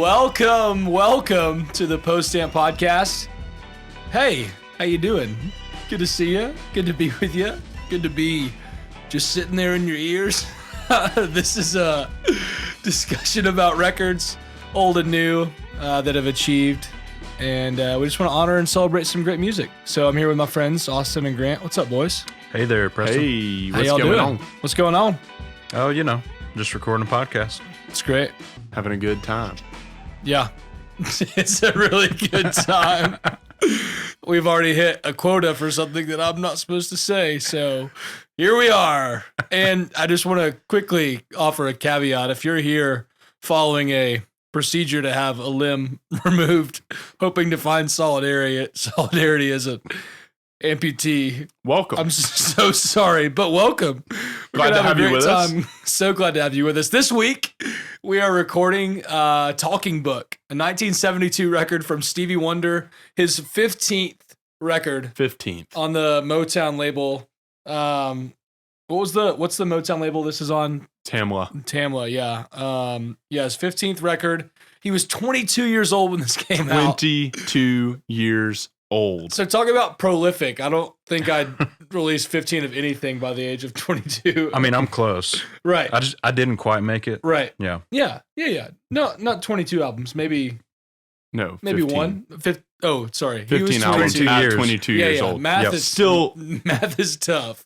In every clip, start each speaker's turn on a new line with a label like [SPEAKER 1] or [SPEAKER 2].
[SPEAKER 1] Welcome to the Post Stamp Podcast. Hey, how you doing? Good to see you. Good to be with you. Good to be just sitting there in your ears. This is a discussion about records, old and new, that have achieved. And we just want to honor and celebrate some great music. So I'm here with my friends, Austin and Grant. What's up, boys?
[SPEAKER 2] Hey there, Preston.
[SPEAKER 3] Hey,
[SPEAKER 1] How
[SPEAKER 3] what's
[SPEAKER 1] y'all
[SPEAKER 3] going
[SPEAKER 1] doing?
[SPEAKER 3] on?
[SPEAKER 1] What's going on?
[SPEAKER 2] Oh, you know, just recording a podcast.
[SPEAKER 1] It's great.
[SPEAKER 3] Having a good time.
[SPEAKER 1] Yeah, it's a really good time. We've already hit a quota for something that I'm not supposed to say, so here we are. And I just want to quickly offer a caveat. If you're here following a procedure to have a limb removed, hoping to find solidarity as an amputee,
[SPEAKER 3] Welcome.
[SPEAKER 1] I'm so sorry, but welcome. We're
[SPEAKER 3] Glad
[SPEAKER 1] gonna
[SPEAKER 3] to have
[SPEAKER 1] a
[SPEAKER 3] you
[SPEAKER 1] great
[SPEAKER 3] with us.
[SPEAKER 1] time. So glad to have you with us. This week, we are recording Talking Book, a 1972 record from Stevie Wonder, his 15th record
[SPEAKER 3] 15th.
[SPEAKER 1] on the Motown label. What's the Motown label this is on?
[SPEAKER 3] Tamla.
[SPEAKER 1] Yeah. His 15th record. He was 22 years old when this came out.
[SPEAKER 3] 22 years old.
[SPEAKER 1] So talk about prolific. I don't think I'd release 15 of anything by the age of 22.
[SPEAKER 2] I mean, I'm close.
[SPEAKER 1] Right.
[SPEAKER 2] I didn't quite make it.
[SPEAKER 1] Right.
[SPEAKER 2] Yeah.
[SPEAKER 1] Yeah. No, not 22 albums. Maybe
[SPEAKER 3] No, 15.
[SPEAKER 1] one. Sorry.
[SPEAKER 3] 15 albums
[SPEAKER 2] 22
[SPEAKER 3] at
[SPEAKER 2] years.
[SPEAKER 3] 22
[SPEAKER 1] Yeah,
[SPEAKER 3] years
[SPEAKER 1] yeah.
[SPEAKER 3] old.
[SPEAKER 1] Math
[SPEAKER 2] Yep.
[SPEAKER 1] is
[SPEAKER 3] Still-
[SPEAKER 1] math is tough.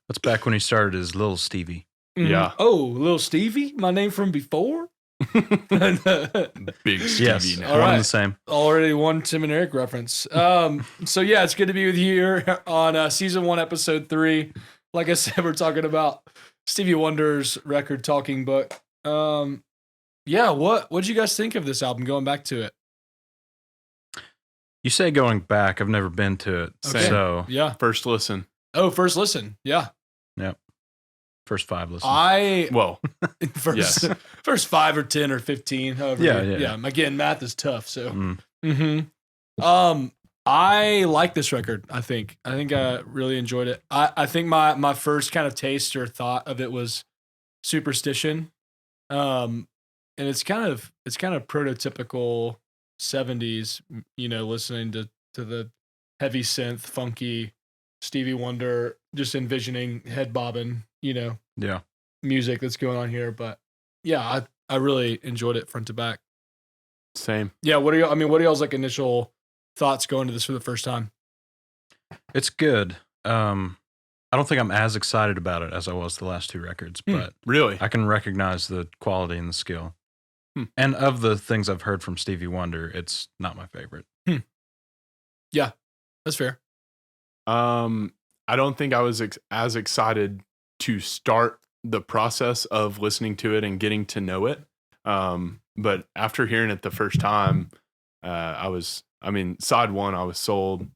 [SPEAKER 2] That's back when he started as Little Stevie.
[SPEAKER 1] Mhm.
[SPEAKER 3] Yeah.
[SPEAKER 1] Oh, little Stevie, my name from before.
[SPEAKER 3] Big Stevie
[SPEAKER 2] Yes.
[SPEAKER 3] now.
[SPEAKER 1] All
[SPEAKER 2] One
[SPEAKER 1] right.
[SPEAKER 2] and the same.
[SPEAKER 1] Already one Tim and Eric reference. So yeah, it's good to be with you here on season 1, episode 3. Like I said, we're talking about Stevie Wonder's record Talking Book. Yeah, what'd you guys think of this album? Going back to it.
[SPEAKER 2] You say going back. I've never been to it.
[SPEAKER 1] Okay.
[SPEAKER 2] So,
[SPEAKER 1] Yeah.
[SPEAKER 3] First listen.
[SPEAKER 1] Oh, first listen. Yeah.
[SPEAKER 2] first 5 listens.
[SPEAKER 3] Well,
[SPEAKER 1] First,
[SPEAKER 3] Yes.
[SPEAKER 1] first 5 or 10 or 15, however.
[SPEAKER 2] Yeah.
[SPEAKER 1] Again, math is tough. So,
[SPEAKER 2] Mm.
[SPEAKER 1] I like this record. I think I really enjoyed it. I think my first kind of taste or thought of it was Superstition, and it's kind of prototypical 70s. You know, listening to the heavy synth, funky Stevie Wonder, just envisioning head bobbing. You know,
[SPEAKER 2] Yeah.
[SPEAKER 1] music that's going on here. But yeah, I really enjoyed it front to back.
[SPEAKER 3] same.
[SPEAKER 1] Yeah, what are y'all's like initial thoughts going to this for the first time?
[SPEAKER 2] It's good. I don't think I'm as excited about it as I was the last 2 records, but
[SPEAKER 3] Really?
[SPEAKER 2] I can recognize the quality and the skill. And of the things I've heard from Stevie Wonder, it's not my favorite.
[SPEAKER 1] Yeah, that's fair.
[SPEAKER 3] I don't think I was as excited to start the process of listening to it and getting to know it. But after hearing it the first time, side 1, I was sold.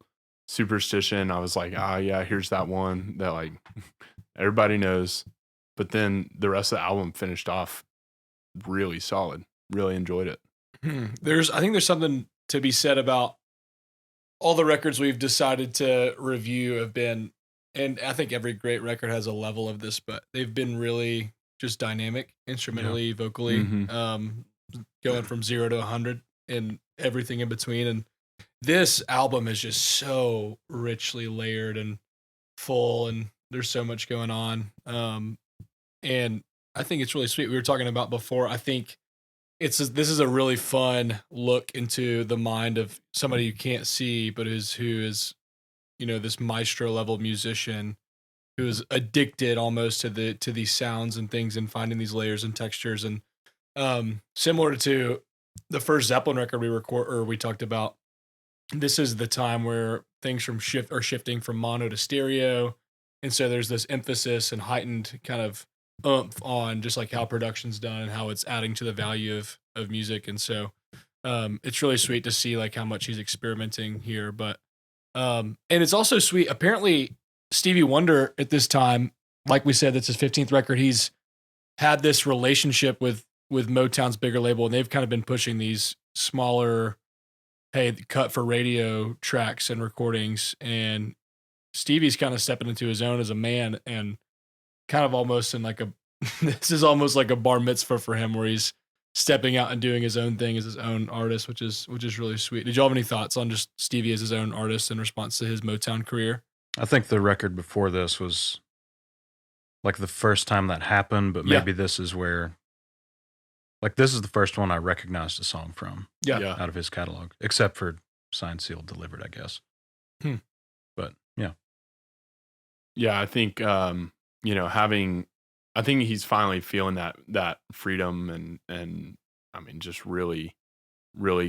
[SPEAKER 3] Superstition, I was like, yeah, here's that one that like everybody knows. But then the rest of the album finished off really solid. Really enjoyed it.
[SPEAKER 1] I think there's something to be said about all the records we've decided to review have been, and I think every great record has a level of this, but they've been really just dynamic, instrumentally, vocally,
[SPEAKER 3] Mhm.
[SPEAKER 1] Going from 0 to 100 and everything in between. And this album is just so richly layered and full, and there's so much going on. And I think it's really sweet. We were talking about before. I think this is a really fun look into the mind of somebody you can't see, but who is, you know, this maestro level musician who is addicted almost to these sounds and things and finding these layers and textures. And similar to the first Zeppelin record we talked about, this is the time where things are shifting from mono to stereo, and so there's this emphasis and heightened kind of oomph on just like how production's done and how it's adding to the value of music. And so it's really sweet to see like how much he's experimenting here. But and it's also sweet. Apparently, Stevie Wonder at this time, like we said, that's his 15th record. He's had this relationship with Motown's bigger label, and they've kind of been pushing these smaller, hey, cut for radio tracks and recordings. And Stevie's kind of stepping into his own as a man, and kind of almost in like this is almost like a bar mitzvah for him, where he's stepping out and doing his own thing as his own artist, which is really sweet. Did y'all have any thoughts on just Stevie as his own artist in response to his Motown career?
[SPEAKER 2] I think the record before this was like the first time that happened, but maybe this is where, like, this is the first one I recognized a song from
[SPEAKER 1] Yeah.
[SPEAKER 2] out of his catalog, except for Signed, Sealed, Delivered, I guess. But yeah.
[SPEAKER 3] Yeah, I think I think he's finally feeling that freedom and I mean just really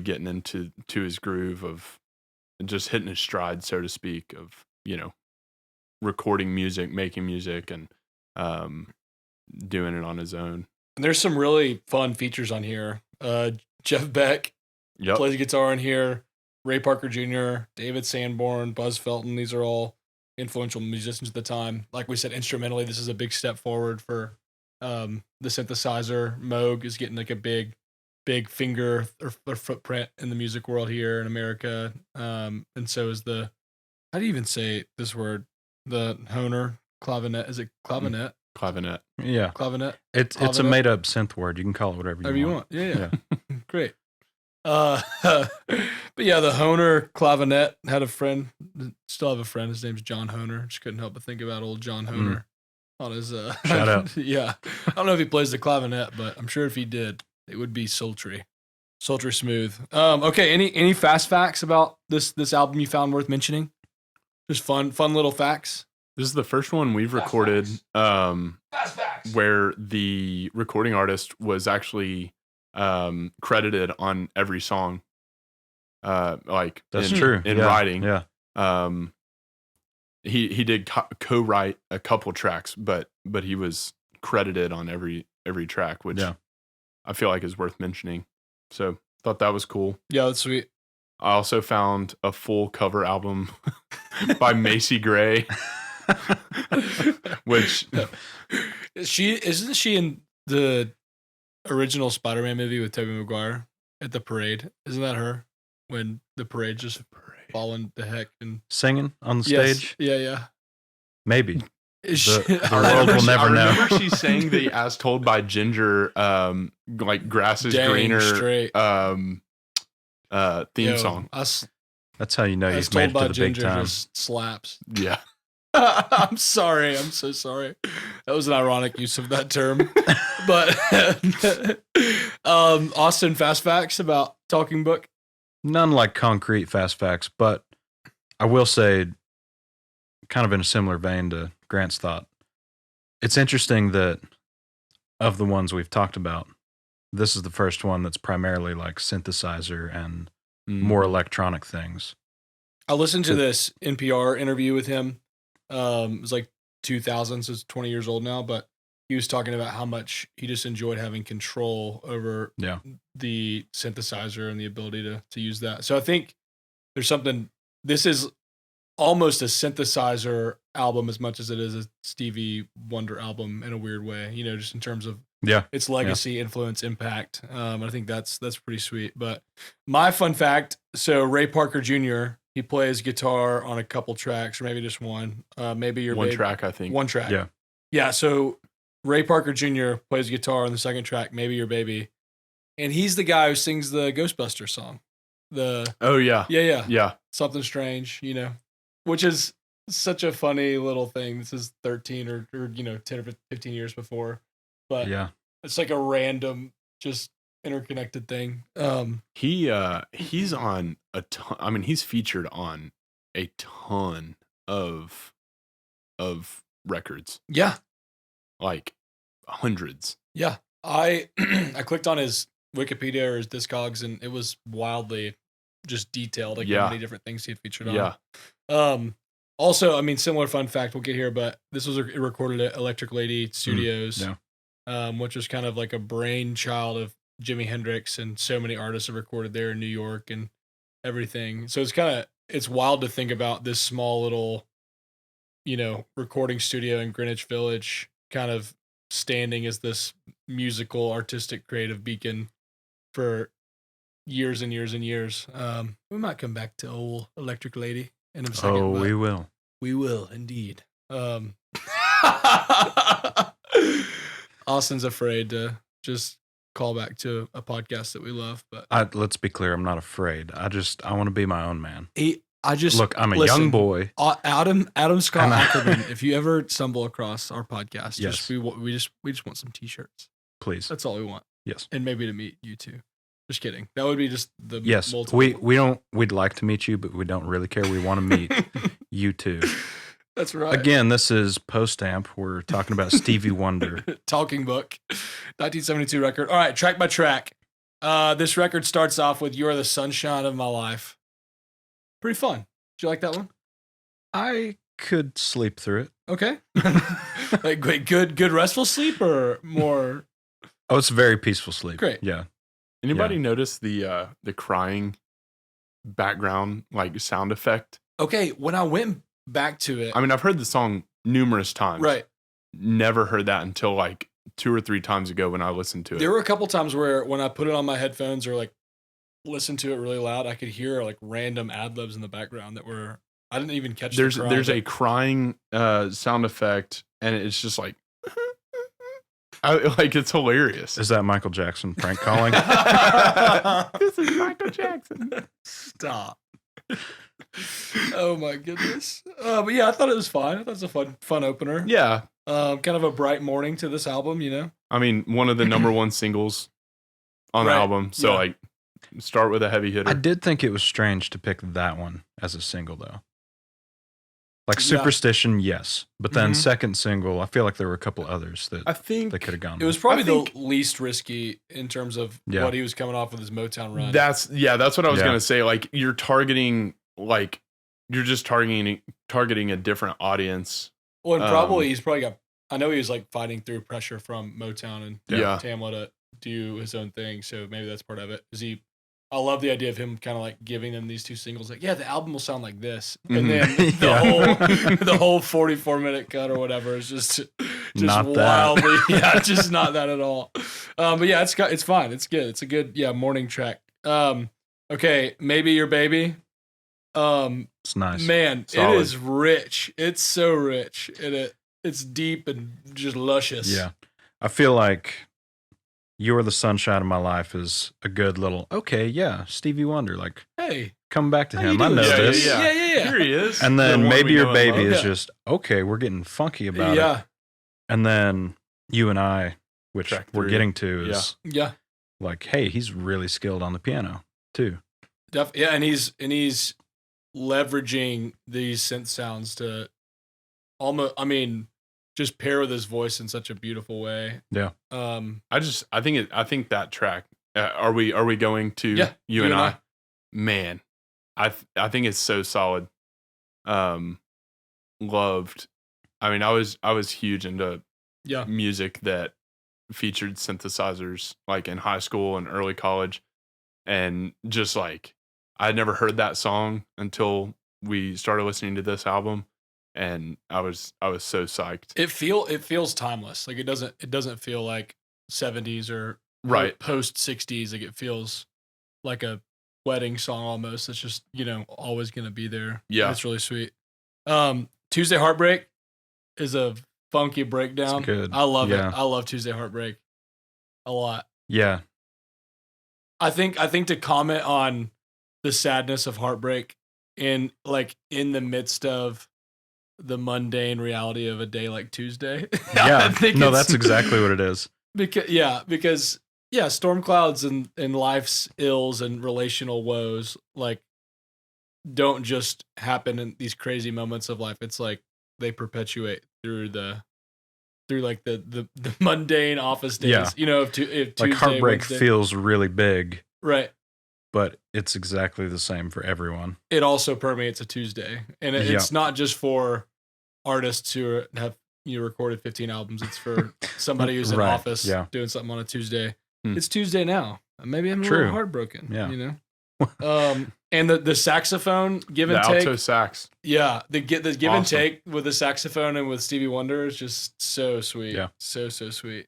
[SPEAKER 3] getting into his groove of just hitting his stride, so to speak, of recording music, making music, and doing it on his own.
[SPEAKER 1] And there's some really fun features on here. Jeff Beck plays guitar in here. Ray Parker Jr., David Sanborn, Buzz Felton. These are all influential musicians at the time. Like we said, instrumentally, this is a big step forward for the synthesizer. Moog is getting like a big finger or footprint in the music world here in America. And so is how do you even say this word? The Hohner clavinet. Is it clavinet?
[SPEAKER 3] Clavinet.
[SPEAKER 2] Yeah.
[SPEAKER 1] Clavinet.
[SPEAKER 2] It's a made up synth word. You can call it whatever you want.
[SPEAKER 1] Yeah. Great. But yeah, the Hohner clavinet. Had a friend, still have a friend. His name's John Hohner. Just couldn't help but think about old John Hohner on his.
[SPEAKER 2] Shout out.
[SPEAKER 1] Yeah, I don't know if he plays the clavinet, but I'm sure if he did, it would be sultry smooth. Okay. Any fast facts about this album you found worth mentioning? Just fun little facts.
[SPEAKER 3] This is the first one we've recorded where the recording artist was actually credited on every song. Like
[SPEAKER 2] that's true
[SPEAKER 3] in writing. Yeah. He did co-write a couple tracks, but he was credited on every track, which I feel like is worth mentioning. So thought that was cool.
[SPEAKER 1] Yeah, that's sweet.
[SPEAKER 3] I also found a full cover album by Macy Gray. Which
[SPEAKER 1] isn't she in the original Spider-Man movie with Tobey Maguire at the parade? Isn't that her when the parade just falling to heck and
[SPEAKER 2] singing on the stage?
[SPEAKER 1] Yeah.
[SPEAKER 2] Maybe the
[SPEAKER 3] world
[SPEAKER 2] will never know.
[SPEAKER 3] I remember she sang the "As Told by Ginger," like "Grass is Greener" theme song.
[SPEAKER 2] That's how you know you've made it to the big time.
[SPEAKER 1] Just slaps.
[SPEAKER 3] Yeah.
[SPEAKER 1] I'm sorry. I'm so sorry. That was an ironic use of that term. But Austin, fast facts about Talking Book?
[SPEAKER 2] None like concrete fast facts, but I will say, kind of in a similar vein to Grant's thought, it's interesting that of the ones we've talked about, this is the first one that's primarily like synthesizer and more electronic things.
[SPEAKER 1] I listened to this NPR interview with him. It was like 2000, so it's 20 years old now, but he was talking about how much he just enjoyed having control over the synthesizer and the ability to use that. So I think there's something, this is almost a synthesizer album as much as it is a Stevie Wonder album in a weird way, just in terms of its legacy, influence, impact. I think that's pretty sweet. But my fun fact, so Ray Parker Jr., he plays guitar on a couple tracks, or maybe just one. Maybe your
[SPEAKER 3] one track, I think.
[SPEAKER 1] One track.
[SPEAKER 2] Yeah.
[SPEAKER 1] Yeah. So Ray Parker Jr. plays guitar on the second track, Maybe Your Baby. And he's the guy who sings the Ghostbusters song. Yeah. Something Strange, which is such a funny little thing. This is 13 or 10 or 15 years before. But it's like a random, just interconnected thing.
[SPEAKER 3] He's on a ton. I mean, he's featured on a ton of records.
[SPEAKER 1] Yeah,
[SPEAKER 3] like hundreds.
[SPEAKER 1] Yeah, I clicked on his Wikipedia or his Discogs, and it was wildly just detailed, like how many different things he had featured on. Yeah. Also, I mean, similar fun fact, we'll get here, but this was recorded at Electric Lady Studios, which was kind of like a brainchild of Jimi Hendrix, and so many artists have recorded there in New York and everything. So it's wild to think about this small little, recording studio in Greenwich Village kind of standing as this musical, artistic, creative beacon for years and years and years. We might come back to old Electric Lady in a second.
[SPEAKER 2] Oh, we will.
[SPEAKER 1] We will indeed. Austin's afraid to just callback to a podcast that we love. But
[SPEAKER 2] Let's be clear, I'm not afraid. I want to be my own man.
[SPEAKER 1] Look,
[SPEAKER 2] I'm a young boy.
[SPEAKER 1] Adam Scott
[SPEAKER 2] And
[SPEAKER 1] Ackerman. If you ever stumble across our podcast,
[SPEAKER 2] Yes.
[SPEAKER 1] we just want some t-shirts.
[SPEAKER 2] Please.
[SPEAKER 1] That's all we want.
[SPEAKER 2] Yes.
[SPEAKER 1] And maybe to meet you too. Just kidding. That would be just the
[SPEAKER 2] Yes.
[SPEAKER 1] multiple.
[SPEAKER 2] We'd like to meet you, but we don't really care. We want to meet you too.
[SPEAKER 1] That's right.
[SPEAKER 2] Again, this is Post Amp. We're talking about Stevie Wonder.
[SPEAKER 1] Talking Book, 1972 record. All right, track by track. This record starts off with "You Are the Sunshine of My Life." Pretty fun. Did you like that one?
[SPEAKER 2] I could sleep through it.
[SPEAKER 1] Okay. Like wait, good restful sleep or more?
[SPEAKER 2] Oh, it's a very peaceful sleep.
[SPEAKER 1] Great.
[SPEAKER 2] Yeah.
[SPEAKER 3] Anybody notice the crying background like sound effect?
[SPEAKER 1] Okay, when I went back to it,
[SPEAKER 3] I mean, I've heard the song numerous times.
[SPEAKER 1] right.
[SPEAKER 3] Never heard that until like 2 or 3 times ago when I listened to it.
[SPEAKER 1] There were a couple times where when I put it on my headphones or like listened to it really loud, I could hear like random ad libs in the background that were I didn't even catch.
[SPEAKER 3] There's
[SPEAKER 1] the cry,
[SPEAKER 3] a crying sound effect, and it's just like, like it's hilarious.
[SPEAKER 2] Is that Michael Jackson prank calling?
[SPEAKER 3] This is Michael Jackson.
[SPEAKER 1] Stop. Oh my goodness. But yeah, I thought it was fine. I thought it was a fun opener.
[SPEAKER 3] Yeah,
[SPEAKER 1] Kind of a bright morning to this album, you know?
[SPEAKER 3] I mean, one of the number one singles on the
[SPEAKER 1] Right.
[SPEAKER 3] album. So
[SPEAKER 1] Yeah.
[SPEAKER 3] like, start with a heavy hitter.
[SPEAKER 2] I did think it was strange to pick that one as a single, though. Like
[SPEAKER 1] Yeah.
[SPEAKER 2] Superstition, yes. But then
[SPEAKER 1] Mhm.
[SPEAKER 2] second single, I feel like there were a couple others that
[SPEAKER 3] I think
[SPEAKER 2] they could have gone
[SPEAKER 1] It was
[SPEAKER 2] with.
[SPEAKER 1] probably
[SPEAKER 3] I think-
[SPEAKER 1] the least risky in terms of
[SPEAKER 2] Yeah.
[SPEAKER 1] what he was coming off with his Motown run.
[SPEAKER 3] that's what I was
[SPEAKER 2] Yeah.
[SPEAKER 3] gonna say. Like you're just targeting a different audience.
[SPEAKER 1] Well, and probably
[SPEAKER 3] Um,
[SPEAKER 1] he's probably got. I know he was like fighting through pressure from Motown and
[SPEAKER 3] Yeah.
[SPEAKER 1] Tamla to do his own thing, so maybe that's part of it. I love the idea of him kind of like giving them these two singles, like, yeah, the album will sound like this, and then
[SPEAKER 3] Mhm.
[SPEAKER 1] the whole 44-minute cut or whatever is just
[SPEAKER 2] Not that.
[SPEAKER 1] wildly, yeah, just not that at all. But yeah, it's fine, it's good, it's a good morning track. Okay, Maybe Your Baby.
[SPEAKER 2] It's nice.
[SPEAKER 1] Man,
[SPEAKER 3] Solid.
[SPEAKER 1] it is rich. It's so rich, and it's deep and just luscious.
[SPEAKER 2] Yeah. I feel like You're the Sunshine of My Life is a good little, okay, yeah, Stevie Wonder. Like,
[SPEAKER 1] Hey,
[SPEAKER 2] come back to
[SPEAKER 1] How you
[SPEAKER 2] him. I
[SPEAKER 1] doing?
[SPEAKER 2] know
[SPEAKER 3] Yeah,
[SPEAKER 2] this.
[SPEAKER 3] yeah.
[SPEAKER 1] Yeah.
[SPEAKER 3] Here he is.
[SPEAKER 2] And
[SPEAKER 3] The
[SPEAKER 2] then
[SPEAKER 3] one
[SPEAKER 2] Maybe
[SPEAKER 3] we
[SPEAKER 2] Your
[SPEAKER 3] know and
[SPEAKER 2] Baby
[SPEAKER 3] love.
[SPEAKER 2] is
[SPEAKER 1] Yeah.
[SPEAKER 2] just, okay, we're getting funky about it.
[SPEAKER 1] yeah,
[SPEAKER 2] And then You and I, which
[SPEAKER 3] Track
[SPEAKER 2] we're
[SPEAKER 3] 3.
[SPEAKER 2] getting to, is
[SPEAKER 1] yeah.
[SPEAKER 2] like, hey, he's really skilled on the piano too.
[SPEAKER 1] Yeah, and he's leveraging these synth sounds to almost, I mean, just pair with his voice in such a beautiful way.
[SPEAKER 2] Yeah.
[SPEAKER 3] I think that track. Are we going to
[SPEAKER 1] Yeah,
[SPEAKER 3] you and I? Man, I think it's so solid. Loved. I mean, I was huge into
[SPEAKER 1] Yeah.
[SPEAKER 3] music that featured synthesizers like in high school and early college, and just like I had never heard that song until we started listening to this album, and I was so psyched.
[SPEAKER 1] It feels timeless. Like it doesn't feel like 70s or
[SPEAKER 3] Right.
[SPEAKER 1] post 60s. Like it feels like a wedding song almost. It's just, always gonna be there.
[SPEAKER 3] Yeah.
[SPEAKER 1] It's really sweet. Tuesday Heartbreak is a funky breakdown.
[SPEAKER 2] It's good.
[SPEAKER 1] I love it.
[SPEAKER 2] Yeah.
[SPEAKER 1] I love Tuesday Heartbreak a lot.
[SPEAKER 2] Yeah.
[SPEAKER 1] I think to comment on the sadness of heartbreak in the midst of the mundane reality of a day like Tuesday.
[SPEAKER 2] Yeah.
[SPEAKER 1] I think
[SPEAKER 2] No,
[SPEAKER 1] it's-
[SPEAKER 2] that's exactly what it is.
[SPEAKER 1] because storm clouds and life's ills and relational woes like don't just happen in these crazy moments of life. It's like they perpetuate through the mundane office days.
[SPEAKER 2] Yeah.
[SPEAKER 1] If Tuesday,
[SPEAKER 2] Like heartbreak
[SPEAKER 1] Wednesday-
[SPEAKER 2] feels really big,
[SPEAKER 1] right.
[SPEAKER 2] but it's exactly the same for everyone.
[SPEAKER 1] It also permeates a Tuesday, and it's not just for artists who have recorded 15 albums. It's for somebody who's in
[SPEAKER 2] Right,
[SPEAKER 1] office
[SPEAKER 2] yeah.
[SPEAKER 1] doing something on a Tuesday.
[SPEAKER 3] Hmm.
[SPEAKER 1] It's Tuesday now. Maybe I'm a
[SPEAKER 2] True.
[SPEAKER 1] little heartbroken.
[SPEAKER 2] Yeah.
[SPEAKER 1] And the saxophone give
[SPEAKER 3] The
[SPEAKER 1] and take.
[SPEAKER 3] alto sax.
[SPEAKER 1] Yeah, the give and
[SPEAKER 3] Awesome.
[SPEAKER 1] take with the saxophone and with Stevie Wonder is just so sweet.
[SPEAKER 2] Yeah.
[SPEAKER 1] So sweet.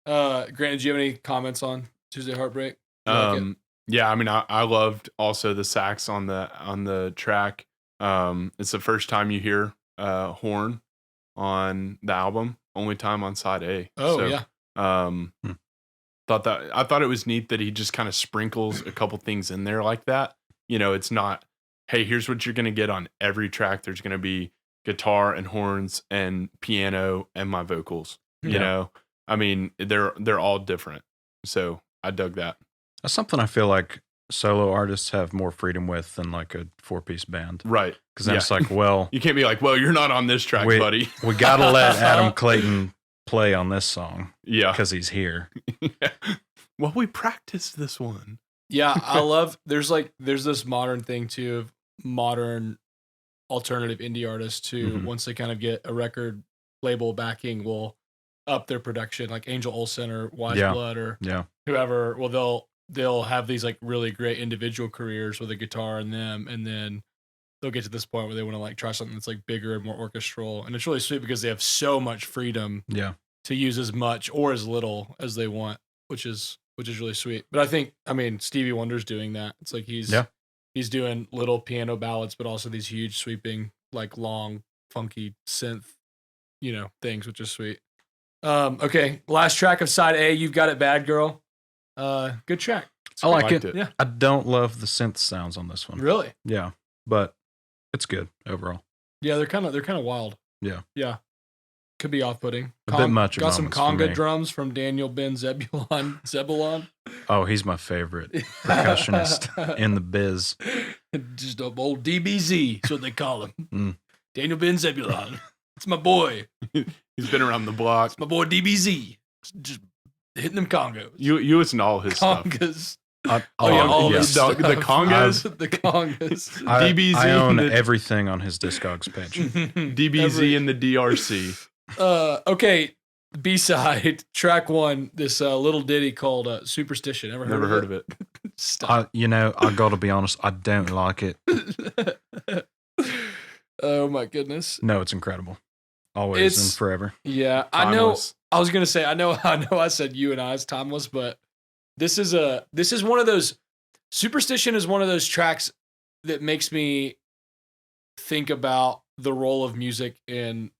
[SPEAKER 1] Grant, did you have any comments on Tuesday Heartbreak? You like it?
[SPEAKER 3] Yeah, I mean, I loved also the sax on the track. It's the first time you hear horn on the album. Only time on side A.
[SPEAKER 1] Oh
[SPEAKER 3] So,
[SPEAKER 1] yeah.
[SPEAKER 3] I thought it was neat that he just kind of sprinkles a couple things in there like that. You know, it's not, hey, here's what you're going to get on every track. There's going to be guitar and horns and piano and my vocals. You
[SPEAKER 2] Yeah.
[SPEAKER 3] know, I mean, they're all different. So I dug that.
[SPEAKER 2] That's something I feel like solo artists have more freedom with than like a 4-piece band.
[SPEAKER 3] Right.
[SPEAKER 2] Because then it's like, well,
[SPEAKER 3] You can't be like, well, you're not on this track, buddy.
[SPEAKER 2] we got to let Adam Clayton play on this song
[SPEAKER 3] Yeah.
[SPEAKER 2] because he's here.
[SPEAKER 3] Yeah. Well, we practiced this one.
[SPEAKER 1] Yeah, I love. There's this modern thing too of modern alternative indie artists who
[SPEAKER 2] Mhm.
[SPEAKER 1] once they kind of get a record label backing will up their production, like Angel Olsen or Wise
[SPEAKER 2] Yeah.
[SPEAKER 1] Blood or
[SPEAKER 2] Yeah.
[SPEAKER 1] whoever. Well, they'll have these like really great individual careers with a guitar in them, and then they'll get to this point where they want to like try something that's like bigger and more orchestral, and it's really sweet because they have so much freedom
[SPEAKER 2] Yeah.
[SPEAKER 1] to use as much or as little as they want, which is really sweet. But I mean, Stevie Wonder's doing that. It's like he's doing little piano ballads, but also these huge sweeping, like long, funky synth, things, which is sweet. Okay, last track of side A, You've Got It Bad Girl. Good track.
[SPEAKER 2] I like
[SPEAKER 3] liked
[SPEAKER 2] it.
[SPEAKER 1] Yeah.
[SPEAKER 2] I don't love the synth sounds on this one.
[SPEAKER 1] Really?
[SPEAKER 2] Yeah. But it's good overall.
[SPEAKER 1] Yeah, they're kind of wild.
[SPEAKER 2] Yeah.
[SPEAKER 1] Yeah. Could be off-putting.
[SPEAKER 2] A bit much at
[SPEAKER 1] Got some
[SPEAKER 2] moments for
[SPEAKER 1] conga
[SPEAKER 2] me.
[SPEAKER 1] drums from Daniel Ben Zebulon.
[SPEAKER 2] Oh, he's my favorite percussionist in the biz.
[SPEAKER 1] Just a old DBZ, that's what they call him.
[SPEAKER 2] Mm.
[SPEAKER 1] Daniel Ben Zebulon. It's my boy.
[SPEAKER 3] He's been around the block.
[SPEAKER 1] My boy DBZ. Just hitting them congos.
[SPEAKER 3] You listen to all his stuff.
[SPEAKER 1] Congas.
[SPEAKER 2] All
[SPEAKER 1] his
[SPEAKER 3] the
[SPEAKER 1] stuff.
[SPEAKER 3] congas?
[SPEAKER 1] The congas.
[SPEAKER 3] DBZ
[SPEAKER 2] I own
[SPEAKER 3] and the-
[SPEAKER 2] everything on his Discogs page.
[SPEAKER 3] DBZ and the DRC.
[SPEAKER 1] Okay, B-side, track 1, this little ditty called Superstition. Ever
[SPEAKER 3] Never heard of it.
[SPEAKER 1] Stop.
[SPEAKER 2] I got to be honest, I don't like it.
[SPEAKER 1] Oh my goodness.
[SPEAKER 2] No, it's incredible. Always
[SPEAKER 1] It's-
[SPEAKER 2] and forever.
[SPEAKER 1] Yeah, I know.
[SPEAKER 3] Timeless.
[SPEAKER 1] I was gonna say, I know I said you and I is timeless, but this is one of those. Superstition is one of those tracks that makes me think about the role of music in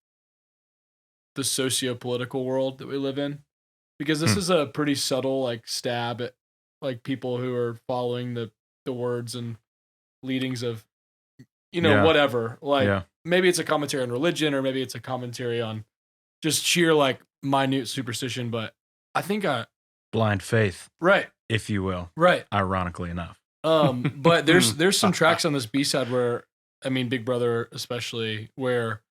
[SPEAKER 1] the socio-political world that we live in, because this is a pretty subtle like stab at like people who are following the words and leadings of
[SPEAKER 2] Yeah.
[SPEAKER 1] whatever. Like
[SPEAKER 2] Yeah.
[SPEAKER 1] maybe it's a commentary on religion, or maybe it's a commentary on just sheer like minute superstition. But I think
[SPEAKER 2] Blind faith,
[SPEAKER 1] right.
[SPEAKER 2] if you will,
[SPEAKER 1] Right.
[SPEAKER 2] ironically enough.
[SPEAKER 1] But there's some tracks on this B-side where, I mean, Big Brother especially, where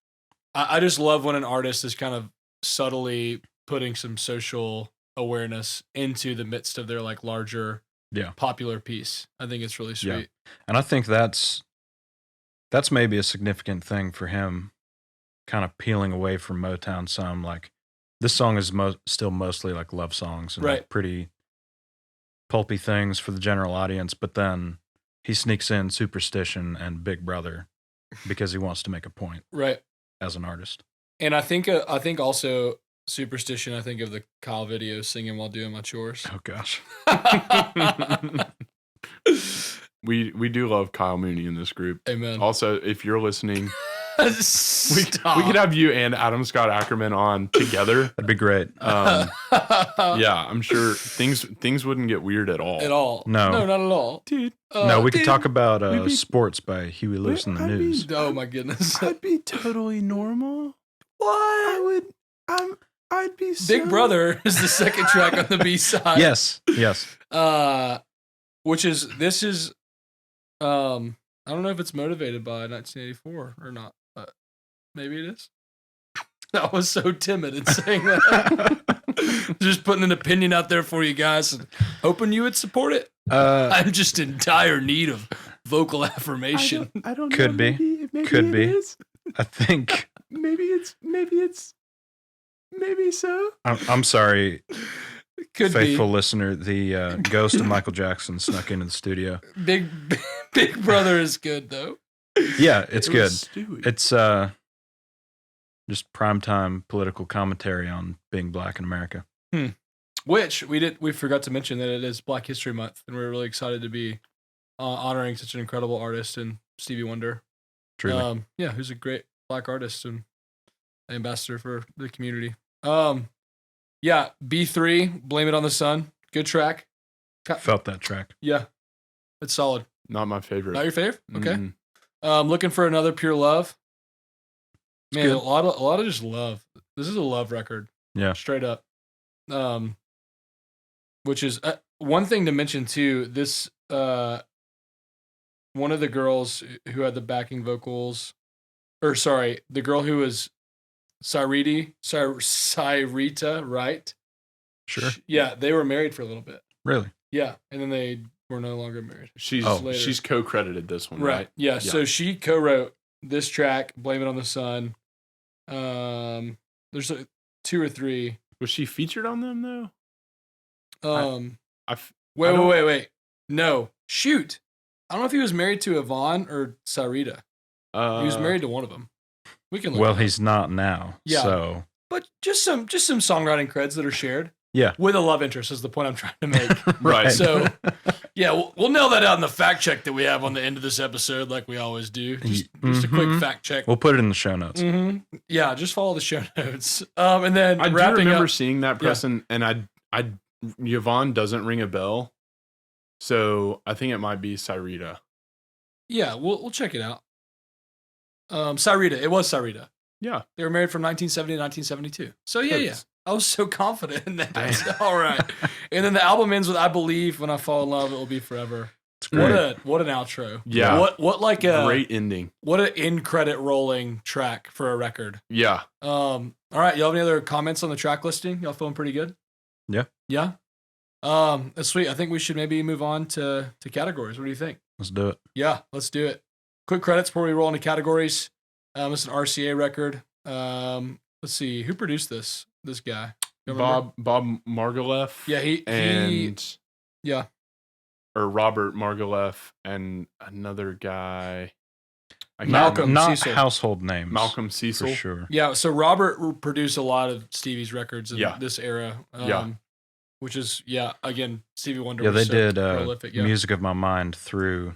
[SPEAKER 1] I just love when an artist is kind of subtly putting some social awareness into the midst of their like larger popular piece. I think it's really sweet.
[SPEAKER 2] And I think that's maybe a significant thing for him, kind of peeling away from Motown some. Like, this song is still mostly like love songs and like pretty pulpy things for the general audience, but then he sneaks in Superstition and Big Brother because he wants to make a point
[SPEAKER 1] Right.
[SPEAKER 2] as an artist.
[SPEAKER 1] And I think also Superstition, I think of the Kyle video singing while doing my chores.
[SPEAKER 2] Oh gosh.
[SPEAKER 3] We do love Kyle Mooney in this group.
[SPEAKER 1] Amen.
[SPEAKER 3] Also, if you're listening,
[SPEAKER 1] Stop.
[SPEAKER 3] we could have you and Adam Scott Ackerman on together.
[SPEAKER 2] That'd be great.
[SPEAKER 3] Yeah, I'm sure things wouldn't get weird at all.
[SPEAKER 1] At all.
[SPEAKER 2] No.
[SPEAKER 1] No, not at all.
[SPEAKER 3] Dude.
[SPEAKER 2] No, we could
[SPEAKER 1] dude.
[SPEAKER 2] talk about
[SPEAKER 3] we'd be-
[SPEAKER 2] sports by Huey Lewis and the
[SPEAKER 3] I'd be-
[SPEAKER 2] News.
[SPEAKER 1] Oh my goodness.
[SPEAKER 3] I'd be totally Normal.
[SPEAKER 1] What?
[SPEAKER 3] I'd be
[SPEAKER 1] Big Brother is the second track on the B side.
[SPEAKER 2] Yes.
[SPEAKER 1] This is I don't know if it's motivated by 1984 or not, but maybe it is. I was so timid in saying that. Just putting an opinion out there for you guys and hoping you would support it. I'm just in dire need of vocal affirmation.
[SPEAKER 3] I don't
[SPEAKER 2] Could
[SPEAKER 3] know.
[SPEAKER 2] be.
[SPEAKER 3] Maybe
[SPEAKER 2] Could
[SPEAKER 3] it
[SPEAKER 2] be.
[SPEAKER 3] is.
[SPEAKER 2] I think
[SPEAKER 3] Maybe so.
[SPEAKER 2] I'm sorry,
[SPEAKER 1] Could
[SPEAKER 2] faithful listener. The ghost of Michael Jackson snuck into the studio.
[SPEAKER 1] be. Big Brother is good though.
[SPEAKER 2] Yeah, it's
[SPEAKER 3] It
[SPEAKER 2] good.
[SPEAKER 3] was Stewie.
[SPEAKER 2] It's just primetime political commentary on being black in America.
[SPEAKER 1] Which we forgot to mention that it is Black History Month, and we're really excited to be honoring such an incredible artist in Stevie Wonder.
[SPEAKER 2] Truly.
[SPEAKER 1] Who's a great black artist and ambassador for the community. B3, Blame It on the Sun. Good track.
[SPEAKER 2] Felt that track.
[SPEAKER 1] Yeah, it's solid.
[SPEAKER 3] Not my favorite.
[SPEAKER 1] Not your favorite? Okay.
[SPEAKER 3] Mm-mm.
[SPEAKER 1] Looking for another Pure Love.
[SPEAKER 2] It's
[SPEAKER 1] Man,
[SPEAKER 2] good.
[SPEAKER 1] a lot of just love. This is a love record.
[SPEAKER 2] Yeah.
[SPEAKER 1] Straight up. Which is one thing to mention too. This one of the girls who had the backing vocals, or sorry, the girl who was Cyrita, right?
[SPEAKER 2] Sure.
[SPEAKER 1] Yeah, they were married for a little bit.
[SPEAKER 2] Really?
[SPEAKER 1] Yeah, and then they were no longer married.
[SPEAKER 3] She's co-credited this one, right?
[SPEAKER 1] Yeah, so she co-wrote this track, "Blame It on the Sun." There's 2 or 3.
[SPEAKER 3] Was she featured on them though?
[SPEAKER 1] Wait. No, shoot. I don't know if he was married to Yvonne or Sarita. He was married to one of them. We can look.
[SPEAKER 2] Well, he's not now.
[SPEAKER 1] Yeah.
[SPEAKER 2] So.
[SPEAKER 1] But just some songwriting creds that are shared.
[SPEAKER 2] Yeah.
[SPEAKER 1] With a love interest is the point I'm trying to make.
[SPEAKER 3] Right.
[SPEAKER 1] So, yeah, we'll nail that out in the fact check that we have on the end of this episode, like we always do. Just a quick fact check.
[SPEAKER 2] We'll put it in the show notes.
[SPEAKER 1] Mm-hmm. Yeah, just follow the show notes. And then
[SPEAKER 3] I do remember seeing that, Preston, and Yvonne doesn't ring a bell, so I think it might be Cyrita.
[SPEAKER 1] Yeah, we'll check it out. Cyrita, it was Cyrita.
[SPEAKER 3] Yeah,
[SPEAKER 1] they were married from 1970 to 1972. So yeah. I was so confident in that. All right. And then the album ends with "I believe when I fall in love, it will be forever."
[SPEAKER 2] It's great.
[SPEAKER 1] What an outro.
[SPEAKER 3] Yeah.
[SPEAKER 1] What like a
[SPEAKER 3] great ending.
[SPEAKER 1] What an end credit rolling track for a record.
[SPEAKER 3] Yeah.
[SPEAKER 1] All right. Y'all have any other comments on the track listing? Y'all feeling pretty good?
[SPEAKER 2] Yeah.
[SPEAKER 1] Yeah. That's sweet. I think we should maybe move on to categories. What do you think?
[SPEAKER 2] Let's do it.
[SPEAKER 1] Yeah, let's do it. Quick credits before we roll into categories. It's an RCA record. Let's see who produced this guy.
[SPEAKER 3] Bob Margouleff.
[SPEAKER 1] Yeah,
[SPEAKER 3] or Robert Margouleff and another guy.
[SPEAKER 1] Malcolm
[SPEAKER 2] not
[SPEAKER 1] Cecil.
[SPEAKER 2] Household names.
[SPEAKER 3] Malcolm Cecil.
[SPEAKER 2] For sure.
[SPEAKER 1] Yeah, so Robert produced a lot of Stevie's records in this era.
[SPEAKER 3] Yeah.
[SPEAKER 1] Which is, again, Stevie Wonder.
[SPEAKER 2] Yeah,
[SPEAKER 1] was
[SPEAKER 2] they did
[SPEAKER 1] prolific. Yeah.
[SPEAKER 2] Music of My Mind through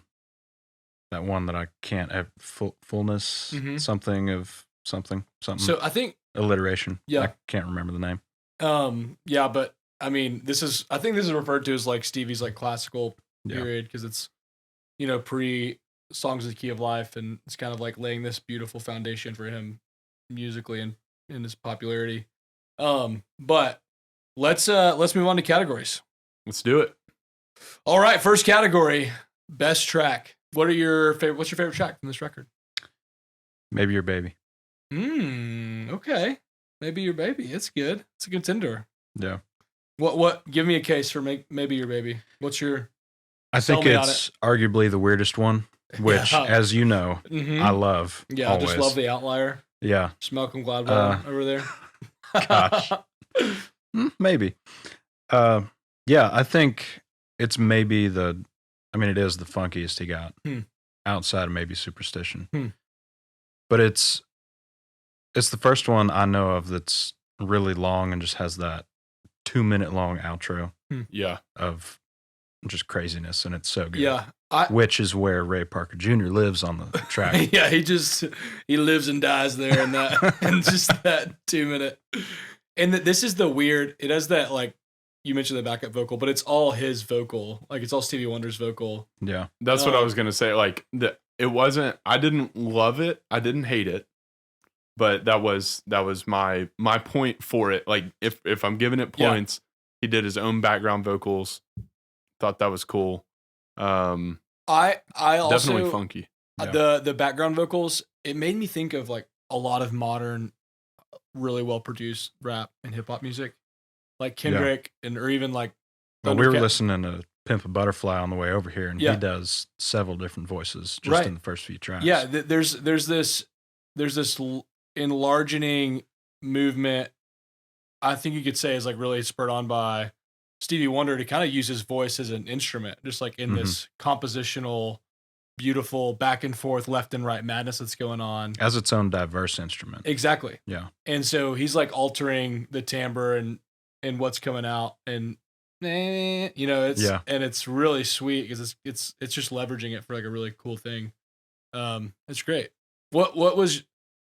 [SPEAKER 2] that one that I can't have fullness, something of something.
[SPEAKER 1] So I think
[SPEAKER 2] alliteration.
[SPEAKER 1] Yeah.
[SPEAKER 2] I can't remember the name.
[SPEAKER 1] Yeah, but I mean, I think this is referred to as like Stevie's like classical period because it's, pre Songs of the Key of Life, and it's kind of like laying this beautiful foundation for him musically and in his popularity. But let's move on to categories.
[SPEAKER 3] Let's do it.
[SPEAKER 1] All right, first category, best track. What's your favorite track from this record?
[SPEAKER 2] Maybe Your Baby.
[SPEAKER 1] Okay. Maybe Your Baby. It's good. It's a contender.
[SPEAKER 2] Yeah.
[SPEAKER 1] What give me a case for Maybe Your Baby. What's your
[SPEAKER 2] I think it's arguably the weirdest one, which as you know, I love.
[SPEAKER 1] Yeah,
[SPEAKER 2] always.
[SPEAKER 1] I just love the outlier.
[SPEAKER 2] Yeah.
[SPEAKER 1] Just Malcolm Gladwell over there.
[SPEAKER 2] Gosh. Maybe. Yeah, I think it's maybe it is the funkiest he got outside of maybe Superstition. But it's the first one I know of that's really long and just has that 2-minute long outro.
[SPEAKER 3] Yeah.
[SPEAKER 2] Of just craziness, and it's so good.
[SPEAKER 1] Yeah.
[SPEAKER 2] Which is where Ray Parker Jr. lives on the track.
[SPEAKER 1] Yeah, he lives and dies there in that and just that 2-minute. And this is the weird, it has that, like, you mentioned the backup vocal, but it's all his vocal. Like, it's all Stevie Wonder's vocal.
[SPEAKER 2] Yeah.
[SPEAKER 3] That's what I was going to say. Like, I didn't love it. I didn't hate it. But that was my point for it. Like, if I'm giving it points, he did his own background vocals. Thought that was cool. I also definitely funky.
[SPEAKER 1] The background vocals, it made me think of like a lot of modern, really well produced rap and hip hop music, like Kendrick or even like.
[SPEAKER 2] Well, we were listening to Pimp a Butterfly on the way over here, and he does several different voices just in the first few tracks.
[SPEAKER 1] Yeah, there's this enlarging movement. I think you could say is like really spurred on by Stevie Wonder to kind of use his voice as an instrument, just like in this compositional, beautiful back and forth, left and right madness that's going on
[SPEAKER 2] as its own diverse instrument.
[SPEAKER 1] Exactly.
[SPEAKER 2] Yeah.
[SPEAKER 1] And so he's like altering the timbre and what's coming out, and and it's really sweet because it's just leveraging it for like a really cool thing. It's great. What was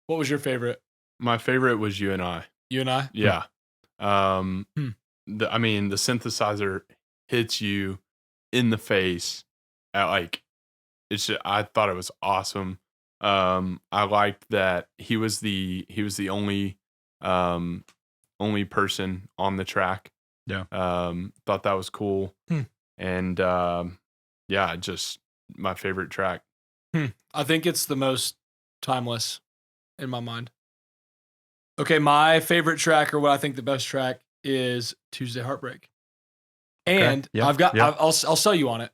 [SPEAKER 1] your favorite?
[SPEAKER 3] My favorite was You and I.
[SPEAKER 1] You and I?
[SPEAKER 3] Yeah. the synthesizer hits you in the face at like I thought it was awesome. I liked that he was the only person on the track.
[SPEAKER 2] Yeah.
[SPEAKER 3] Thought that was cool.
[SPEAKER 1] Hmm.
[SPEAKER 3] And just my favorite track.
[SPEAKER 1] I think it's the most timeless in my mind. Okay, my favorite track, or what I think the best track, is Tuesday Heartbreak. And
[SPEAKER 2] yeah,
[SPEAKER 1] I've got,
[SPEAKER 2] yeah.
[SPEAKER 1] I'll sell you on it.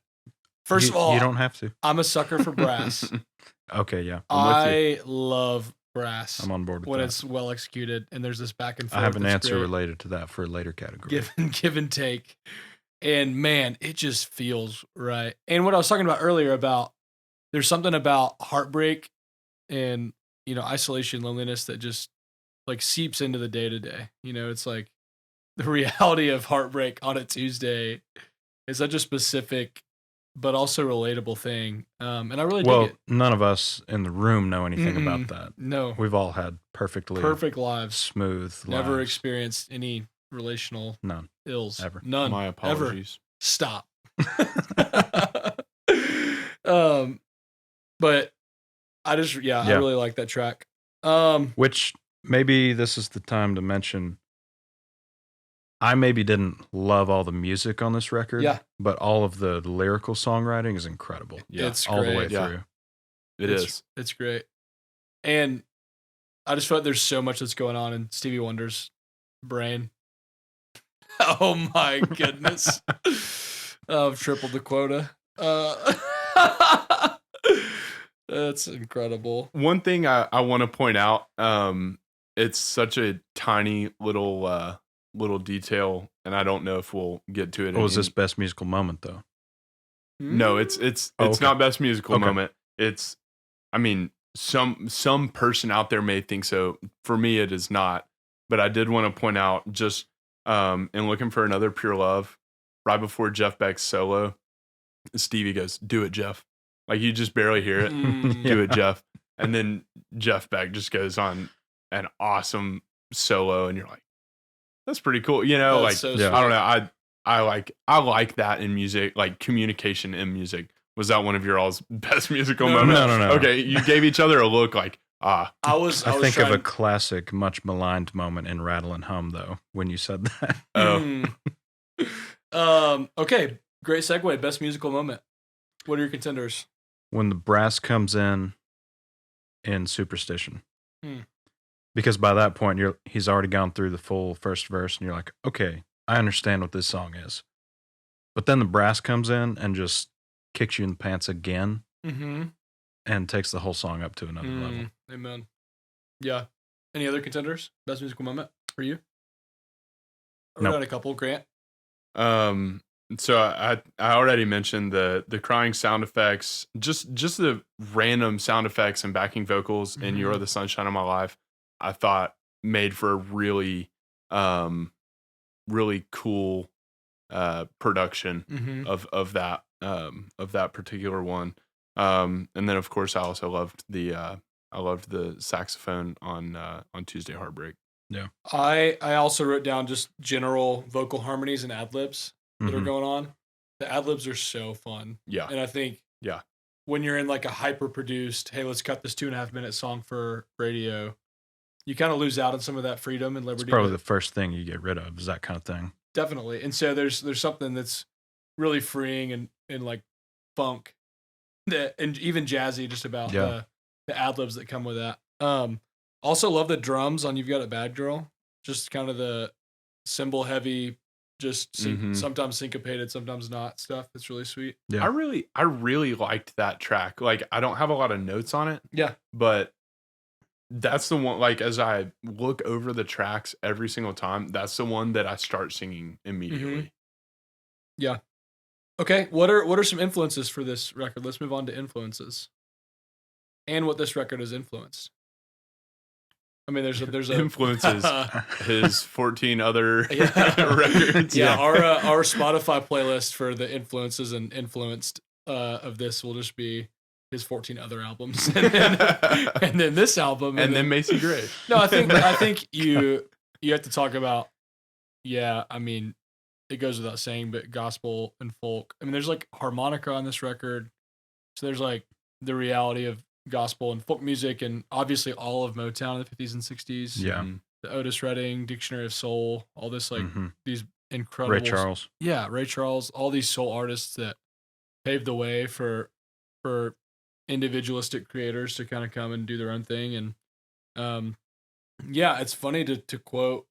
[SPEAKER 1] First of all,
[SPEAKER 2] you don't have to.
[SPEAKER 1] I'm a sucker for brass.
[SPEAKER 2] Okay, yeah.
[SPEAKER 1] I love brass.
[SPEAKER 2] I'm on board with
[SPEAKER 1] when
[SPEAKER 2] that.
[SPEAKER 1] it's well executed and there's this back and forth.
[SPEAKER 2] I have an
[SPEAKER 1] that's
[SPEAKER 2] answer
[SPEAKER 1] great.
[SPEAKER 2] related to that for a later category.
[SPEAKER 1] Give and take. And man, it just feels right. And what I was talking about earlier about there's something about heartbreak and, isolation, loneliness that just like seeps into the day to day. It's like the reality of heartbreak on a Tuesday is such a specific but also relatable thing. And I really dig it.
[SPEAKER 2] None of us in the room know anything about that.
[SPEAKER 1] No.
[SPEAKER 2] We've all had perfect
[SPEAKER 1] lives.
[SPEAKER 2] Smooth
[SPEAKER 1] Never
[SPEAKER 2] lives.
[SPEAKER 1] experienced any relational
[SPEAKER 2] None.
[SPEAKER 1] ills.
[SPEAKER 2] Ever.
[SPEAKER 1] None.
[SPEAKER 3] My apologies.
[SPEAKER 1] Ever. Stop. But I really like that track.
[SPEAKER 2] Which maybe this is the time to mention, I maybe didn't love all the music on this record, but all of the lyrical songwriting is incredible.
[SPEAKER 3] Yeah,
[SPEAKER 1] it's
[SPEAKER 2] all
[SPEAKER 1] great.
[SPEAKER 2] the way through.
[SPEAKER 1] It's great. And I just feel like there's so much that's going on in Stevie Wonder's brain. Oh my goodness. I've tripled the quota. That's incredible.
[SPEAKER 3] One thing I want to point out, it's such a tiny little detail, and I don't know if we'll get to it.
[SPEAKER 2] Was this best musical moment though?
[SPEAKER 3] No, it's not best musical moment. It's, some person out there may think so. For me, it is not. But I did want to point out, just in looking for another Pure Love, right before Jeff Beck's solo, Stevie goes, "Do it, Jeff." Like you just barely hear it. Do it, Jeff. And then Jeff Beck just goes on an awesome solo, and you're like, that's pretty cool.
[SPEAKER 1] That's so sweet.
[SPEAKER 3] I don't know. I like that in music, like communication in music. Was that one of your all's best musical moments?
[SPEAKER 2] No.
[SPEAKER 3] Okay, you gave each other a look like,
[SPEAKER 2] I think of a classic, much maligned moment in Rattle and Hum, though, when you said that.
[SPEAKER 1] Okay, great segue. Best musical moment. What are your contenders?
[SPEAKER 2] When the brass comes in Superstition. Because by that point, he's already gone through the full first verse, and you're like, okay, I understand what this song is. But then the brass comes in and just kicks you in the pants again, and takes the whole song up to another level.
[SPEAKER 1] Amen. Yeah. Any other contenders? Best musical moment for you? We got a couple, Grant.
[SPEAKER 3] So I already mentioned the crying sound effects, just the random sound effects and backing vocals in "You're the Sunshine of My Life." I thought made for a really, really cool production of that particular one. And then of course I also loved the saxophone on Tuesday Heartbreak.
[SPEAKER 2] Yeah.
[SPEAKER 1] I also wrote down just general vocal harmonies and ad-libs that are going on. The ad-libs are so fun.
[SPEAKER 3] Yeah.
[SPEAKER 1] And I think when you're in like a hyper-produced, hey, let's cut this 2.5 minute song for radio, you kind of lose out on some of that freedom and liberty.
[SPEAKER 2] It's probably the first thing you get rid of is that kind of thing.
[SPEAKER 1] Definitely. And so there's something that's really freeing and like funk and even jazzy just about the ad-libs that come with that. Also love the drums on You've Got a Bad Girl. Just kind of the cymbal heavy, just sometimes syncopated, sometimes not stuff. It's really sweet.
[SPEAKER 3] Yeah. I really liked that track. Like I don't have a lot of notes on it.
[SPEAKER 1] Yeah.
[SPEAKER 3] But that's the one, like as I look over the tracks every single time, that's the one that I start singing immediately.
[SPEAKER 1] Yeah. Okay. What are some influences for this record? Let's move on to influences. And what this record has influenced. I mean, there's a
[SPEAKER 3] influences his 14 other records.
[SPEAKER 1] Yeah, our Spotify playlist for the influences and influenced of this will just be his 14 other albums, and then this album,
[SPEAKER 3] and then Macy Gray.
[SPEAKER 1] No, I think you have to talk about. Yeah, I mean, it goes without saying, but gospel and folk. I mean, there's like harmonica on this record. So there's like the reality of gospel and folk music, and obviously all of Motown in the 50s and 60s.
[SPEAKER 2] Yeah.
[SPEAKER 1] The Otis Redding, Dictionary of Soul, all this like these incredible
[SPEAKER 2] Ray Charles.
[SPEAKER 1] Yeah, Ray Charles, all these soul artists that paved the way for individualistic creators to kind of come and do their own thing. And yeah, it's funny to quote.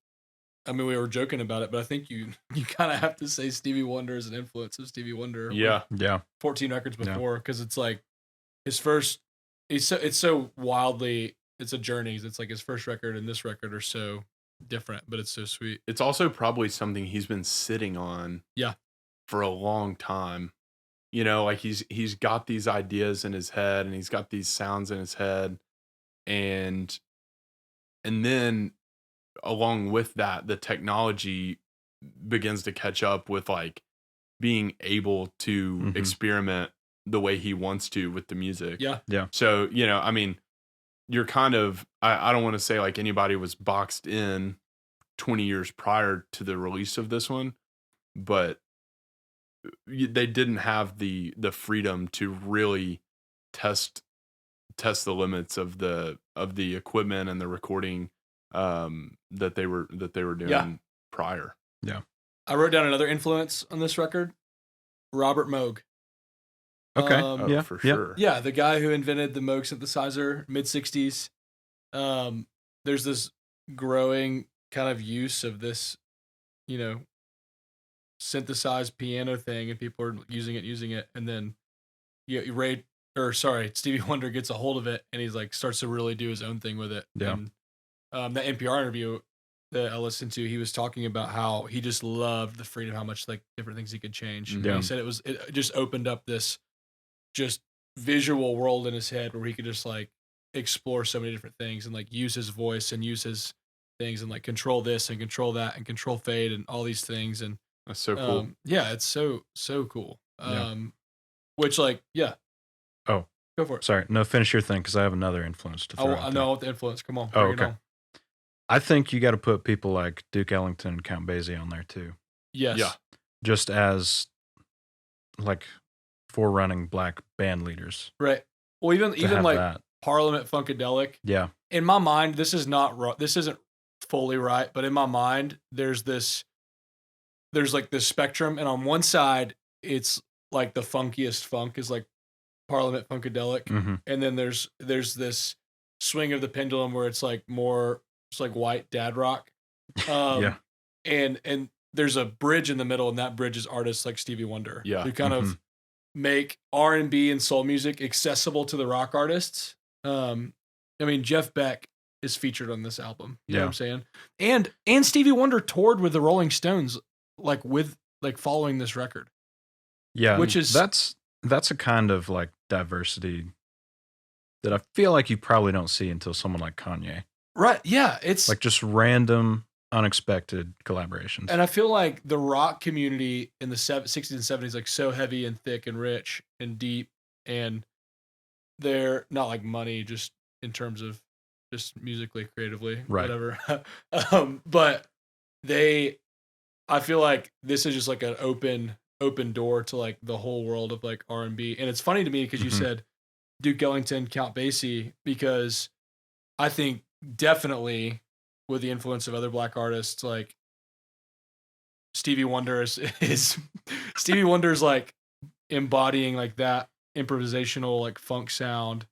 [SPEAKER 1] I mean, we were joking about it, but I think you kind of have to say Stevie Wonder is an influence of Stevie Wonder.
[SPEAKER 3] Yeah.
[SPEAKER 2] Yeah.
[SPEAKER 1] 14 records before, because it's like his first. It's so wildly. It's a journey. It's like his first record and this record are so different, but it's so sweet.
[SPEAKER 3] It's also probably something he's been sitting on for a long time. You know, like he's got these ideas in his head and he's got these sounds in his head, and then along with that, the technology begins to catch up with like being able to experiment the way he wants to with the music.
[SPEAKER 1] Yeah.
[SPEAKER 2] Yeah.
[SPEAKER 3] So, you know, I mean, you're kind of, I don't want to say like anybody was boxed in 20 years prior to the release of this one, but they didn't have the freedom to really test the limits of the equipment and the recording that they were doing prior.
[SPEAKER 2] Yeah.
[SPEAKER 1] I wrote down another influence on this record, Robert Moog.
[SPEAKER 2] Okay. Yeah.
[SPEAKER 3] For sure.
[SPEAKER 1] Yeah, the guy who invented the Moog synthesizer, mid 60s. There's this growing kind of use of this, you know, synthesized piano thing, and people are using it, and then Stevie Wonder gets a hold of it, and he's like starts to really do his own thing with it.
[SPEAKER 2] Yeah.
[SPEAKER 1] And that NPR interview that I listened to, he was talking about how he just loved the freedom, how much like different things he could change.
[SPEAKER 2] Yeah.
[SPEAKER 1] And he said it just opened up this just visual world in his head where he could just like explore so many different things and like use his voice and use his things and like control this and control that and control fade and all these things. And
[SPEAKER 3] that's so cool.
[SPEAKER 1] Yeah, it's so cool. Which like, yeah.
[SPEAKER 2] Oh,
[SPEAKER 1] go for it.
[SPEAKER 2] Sorry. No, finish your thing because I have another influence to throw out
[SPEAKER 1] I
[SPEAKER 2] there.
[SPEAKER 1] know the influence. Come on.
[SPEAKER 2] Oh, okay. I think you got to put people like Duke Ellington and Count Basie on there too.
[SPEAKER 1] Yes.
[SPEAKER 3] Yeah.
[SPEAKER 2] Just as like forerunning black band leaders.
[SPEAKER 1] Right. Well, even like
[SPEAKER 2] that.
[SPEAKER 1] Parliament Funkadelic.
[SPEAKER 2] Yeah.
[SPEAKER 1] In my mind, this isn't fully right, but in my mind, there's like this spectrum, and on one side, it's like the funkiest funk is like Parliament Funkadelic, and then there's this swing of the pendulum where it's like more, it's like white dad rock.
[SPEAKER 2] Yeah.
[SPEAKER 1] And there's a bridge in the middle, and that bridge is artists like Stevie Wonder, who kind of make R&B and soul music accessible to the rock artists. I mean, Jeff Beck is featured on this album. You know what I'm saying? And Stevie Wonder toured with the Rolling Stones, like following this record.
[SPEAKER 2] Yeah,
[SPEAKER 1] which is
[SPEAKER 2] that's a kind of like diversity that I feel like you probably don't see until someone like Kanye.
[SPEAKER 1] Right? Yeah, it's
[SPEAKER 2] like just random, unexpected collaborations.
[SPEAKER 1] And I feel like the rock community in the 60s and 70s, like so heavy and thick and rich and deep, and they're not like money, just in terms of just musically, creatively, whatever. But I feel like this is just like an open door to like the whole world of like R&B. And it's funny to me because you said Duke Ellington, Count Basie, because I think definitely with the influence of other black artists, like Stevie Wonder is Stevie Wonder's like embodying like that improvisational like funk sound,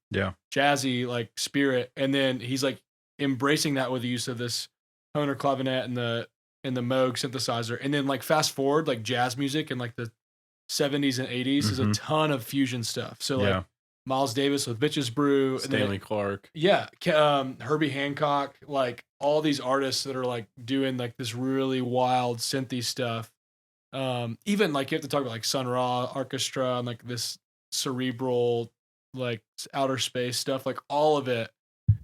[SPEAKER 1] jazzy like spirit, and then he's like embracing that with the use of this Hohner clavinet and the Moog synthesizer, and then like fast forward like jazz music in like the 70s and 80s is a ton of fusion stuff. So like Miles Davis with Bitches Brew,
[SPEAKER 3] Stanley Clarke,
[SPEAKER 1] Herbie Hancock, like all these artists that are like doing like this really wild synthy stuff. Even like you have to talk about like Sun Ra Orchestra and like this cerebral like outer space stuff, like all of it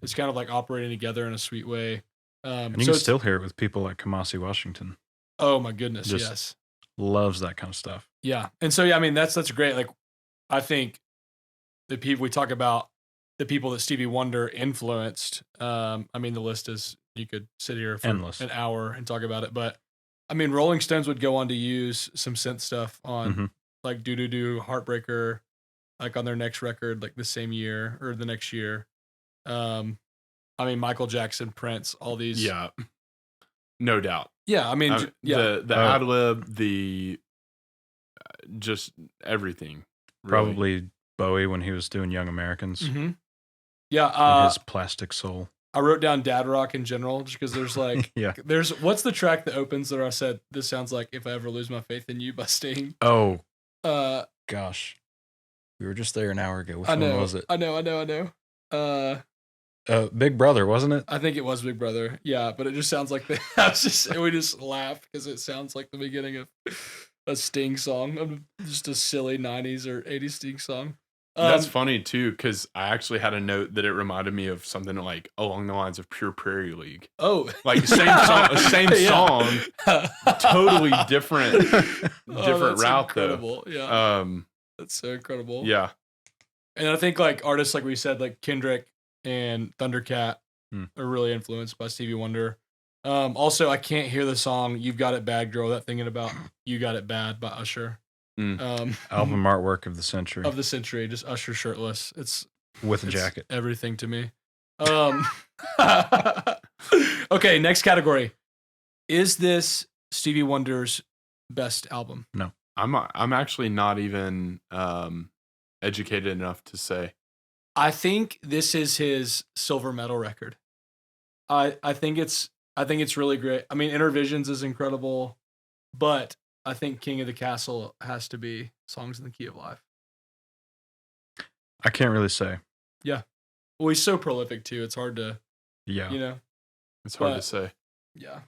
[SPEAKER 1] is kind of like operating together in a sweet way.
[SPEAKER 2] And you can still hear it with people like Kamasi Washington.
[SPEAKER 1] Oh my goodness,
[SPEAKER 2] just
[SPEAKER 1] yes.
[SPEAKER 2] Loves that kind of stuff.
[SPEAKER 1] Yeah. And so, I mean, that's great. Like, I think the people we talk about, the people that Stevie Wonder influenced, I mean, the list is, you could sit here for
[SPEAKER 2] endless,
[SPEAKER 1] an hour and talk about it, but I mean, Rolling Stones would go on to use some synth stuff on
[SPEAKER 2] Mhm.
[SPEAKER 1] like Doo Doo Doo, Heartbreaker, like on their next record, like the same year or the next year. I mean, Michael Jackson, Prince, all these.
[SPEAKER 3] Yeah, no doubt.
[SPEAKER 1] Yeah. I mean, yeah.
[SPEAKER 3] The ad lib, the just everything. Really.
[SPEAKER 2] Probably Bowie when he was doing Young Americans
[SPEAKER 1] Mm-hmm. Yeah.
[SPEAKER 2] and his Plastic Soul.
[SPEAKER 1] I wrote down dad rock in general just because there's like,
[SPEAKER 2] Yeah.
[SPEAKER 1] there's what's the track that opens there? I said, this sounds like If I Ever Lose My Faith in You by Sting.
[SPEAKER 2] Oh,
[SPEAKER 1] Uh,
[SPEAKER 2] gosh. We were just there an hour ago. Which
[SPEAKER 1] I know.
[SPEAKER 2] one was it?
[SPEAKER 1] I know.
[SPEAKER 2] Big Brother, wasn't it?
[SPEAKER 1] I think it was Big Brother. Yeah, but it just sounds like we just laugh because it sounds like the beginning of a Sting song, just a silly 90s or 80s Sting song.
[SPEAKER 3] That's funny too, because I actually had a note that it reminded me of something like along the lines of Pure Prairie League.
[SPEAKER 1] Oh,
[SPEAKER 3] Like same song, totally different
[SPEAKER 1] that's
[SPEAKER 3] route
[SPEAKER 1] incredible.
[SPEAKER 3] though.
[SPEAKER 1] Yeah, that's so incredible.
[SPEAKER 3] Yeah,
[SPEAKER 1] and I think like artists like we said, like Kendrick and Thundercat are really influenced by Stevie Wonder. Also, I can't hear the song "You've Got It Bad, Girl." That thinking about "You Got It Bad" by Usher.
[SPEAKER 2] Album artwork of the century.
[SPEAKER 1] Of the century, just Usher shirtless. It's
[SPEAKER 2] with a jacket.
[SPEAKER 1] Everything to me. Okay, next category. Is this Stevie Wonder's best album?
[SPEAKER 2] No.
[SPEAKER 3] I'm actually not even educated enough to say.
[SPEAKER 1] I think this is his silver medal record. I think it's really great. I mean, Intervisions is incredible, but I think King of the Castle has to be Songs in the Key of Life.
[SPEAKER 2] I can't really say.
[SPEAKER 1] Yeah. Well, he's so prolific too. It's hard to,
[SPEAKER 3] It's hard to say.
[SPEAKER 1] Yeah.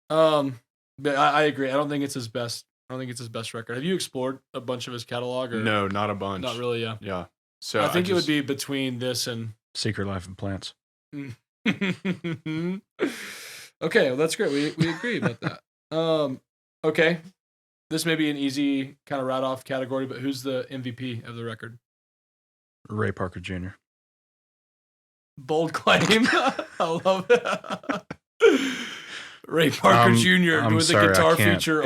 [SPEAKER 1] But I agree. I don't think it's his best. I don't think it's his best record. Have you explored a bunch of his catalog? Or
[SPEAKER 3] No, not a bunch.
[SPEAKER 1] Not really. Yeah.
[SPEAKER 3] Yeah. So
[SPEAKER 1] I think it would be between this and
[SPEAKER 2] Secret Life of Plants.
[SPEAKER 1] Okay, well, that's great. We agree about that. Okay, this may be an easy kind of off category, but who's the MVP of the record?
[SPEAKER 2] Ray Parker Jr.
[SPEAKER 1] Bold claim. I love it. Ray Parker Jr. with a guitar feature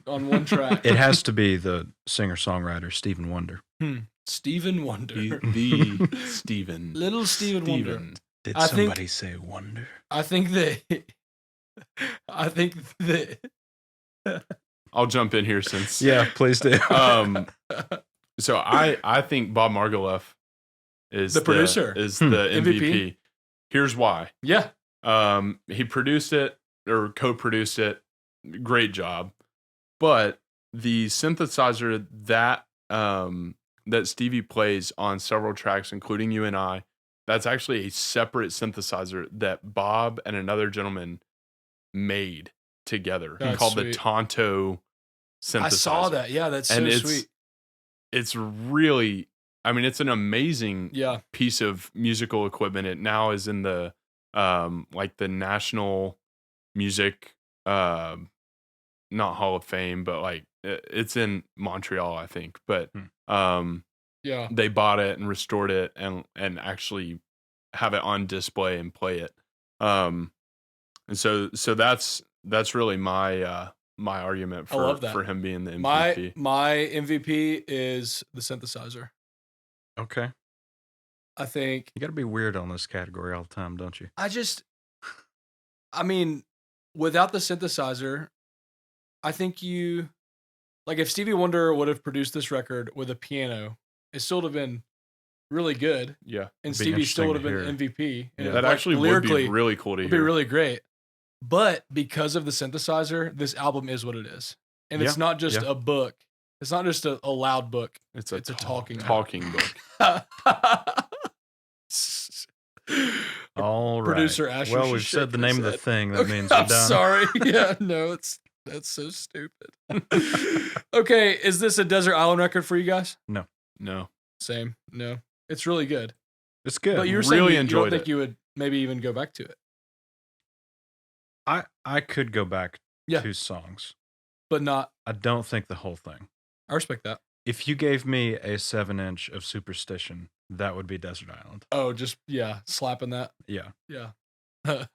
[SPEAKER 1] on one track.
[SPEAKER 2] It has to be the singer-songwriter Stephen Wonder.
[SPEAKER 1] Stephen Wonder.
[SPEAKER 3] The Stephen.
[SPEAKER 1] Little Stephen Wonder.
[SPEAKER 2] Did somebody say Wonder?
[SPEAKER 1] I think that
[SPEAKER 3] I'll jump in here since
[SPEAKER 2] please do.
[SPEAKER 3] So I think Bob Margouleff is
[SPEAKER 1] the producer,
[SPEAKER 3] is the MVP. Here's why.
[SPEAKER 1] Yeah.
[SPEAKER 3] He produced it or co-produced it. Great job. But the synthesizer that Stevie plays on several tracks, including You and I, that's actually a separate synthesizer that Bob and another gentleman made together called the Tonto synthesizer. I saw
[SPEAKER 1] that. Yeah, that's so sweet.
[SPEAKER 3] It's really, I mean, it's an amazing piece of musical equipment. It now is in the like the National Music not Hall of Fame, but like it's in Montreal, I think. But they bought it and restored it and actually have it on display and play it. And so that's really my my argument for him being the MVP.
[SPEAKER 1] My MVP is the synthesizer.
[SPEAKER 2] Okay.
[SPEAKER 1] I think
[SPEAKER 2] you got to be weird on this category all the time, don't you?
[SPEAKER 1] I mean, without the synthesizer, I think if Stevie Wonder would have produced this record with a piano, it still would have been really good.
[SPEAKER 3] Yeah.
[SPEAKER 1] And Stevie still would have been MVP.
[SPEAKER 3] And that actually would be really cool to hear.
[SPEAKER 1] It'd be really great. But because of the synthesizer, this album is what it is. And it's not just a book. It's not just a loud book.
[SPEAKER 3] It's a
[SPEAKER 1] talking
[SPEAKER 3] book.
[SPEAKER 2] All right.
[SPEAKER 1] Producer Asher.
[SPEAKER 2] Well, we've said the name of the thing. That means we're
[SPEAKER 1] I'm
[SPEAKER 2] done.
[SPEAKER 1] Sorry. Yeah, no, that's so stupid. Okay, is this a Desert Island record for you guys?
[SPEAKER 3] No.
[SPEAKER 1] Same. No. It's really good.
[SPEAKER 2] It's good.
[SPEAKER 1] But you were
[SPEAKER 3] really
[SPEAKER 1] saying you don't
[SPEAKER 3] enjoyed
[SPEAKER 1] think
[SPEAKER 3] it.
[SPEAKER 1] you would maybe even go back to it.
[SPEAKER 2] I could go back to songs,
[SPEAKER 1] but not.
[SPEAKER 2] I don't think the whole thing.
[SPEAKER 1] I respect that.
[SPEAKER 2] If you gave me a 7-inch of Superstition, that would be Desert Island.
[SPEAKER 1] Oh, just slapping that.
[SPEAKER 2] Yeah.
[SPEAKER 1] I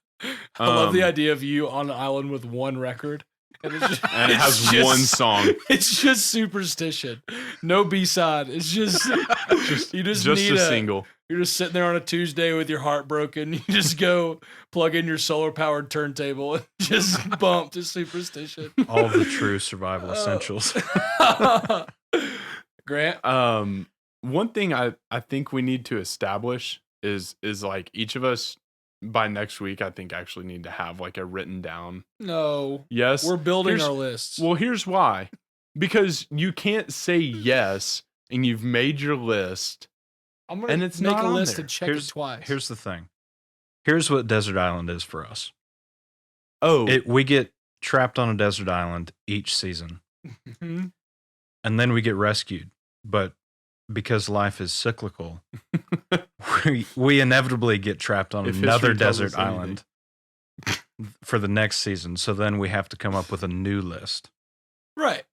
[SPEAKER 1] love the idea of you on an island with one record And, it's just,
[SPEAKER 3] And it
[SPEAKER 1] it's
[SPEAKER 3] has
[SPEAKER 1] just-
[SPEAKER 3] one song.
[SPEAKER 1] It's just Superstition. No B-side. It's just you just need
[SPEAKER 3] a single.
[SPEAKER 1] You're just sitting there on a Tuesday with your heart broken. You just go plug in your solar-powered turntable and just bump to Superstition.
[SPEAKER 2] All the true survival essentials.
[SPEAKER 1] Grant?
[SPEAKER 3] One thing I think we need to establish is like each of us by next week, I think actually need to have like a written down.
[SPEAKER 1] No.
[SPEAKER 3] Yes.
[SPEAKER 1] We're building
[SPEAKER 3] Here's-
[SPEAKER 1] our lists.
[SPEAKER 3] Well, here's why. Because you can't say yes and you've made your list.
[SPEAKER 1] I'm going
[SPEAKER 3] and
[SPEAKER 1] to
[SPEAKER 3] it's
[SPEAKER 1] make
[SPEAKER 3] not
[SPEAKER 1] a
[SPEAKER 3] on
[SPEAKER 1] list
[SPEAKER 3] there.
[SPEAKER 1] and check it twice.
[SPEAKER 2] Here's the thing. Here's what Desert Island is for us.
[SPEAKER 3] Oh,
[SPEAKER 2] We get trapped on a desert island each season,
[SPEAKER 1] Mhm.
[SPEAKER 2] and then we get rescued. But because life is cyclical, we inevitably get trapped on
[SPEAKER 3] If
[SPEAKER 2] another
[SPEAKER 3] history tells
[SPEAKER 2] desert
[SPEAKER 3] us anything.
[SPEAKER 2] island for the next season. So then we have to come up with a new list.
[SPEAKER 1] Right.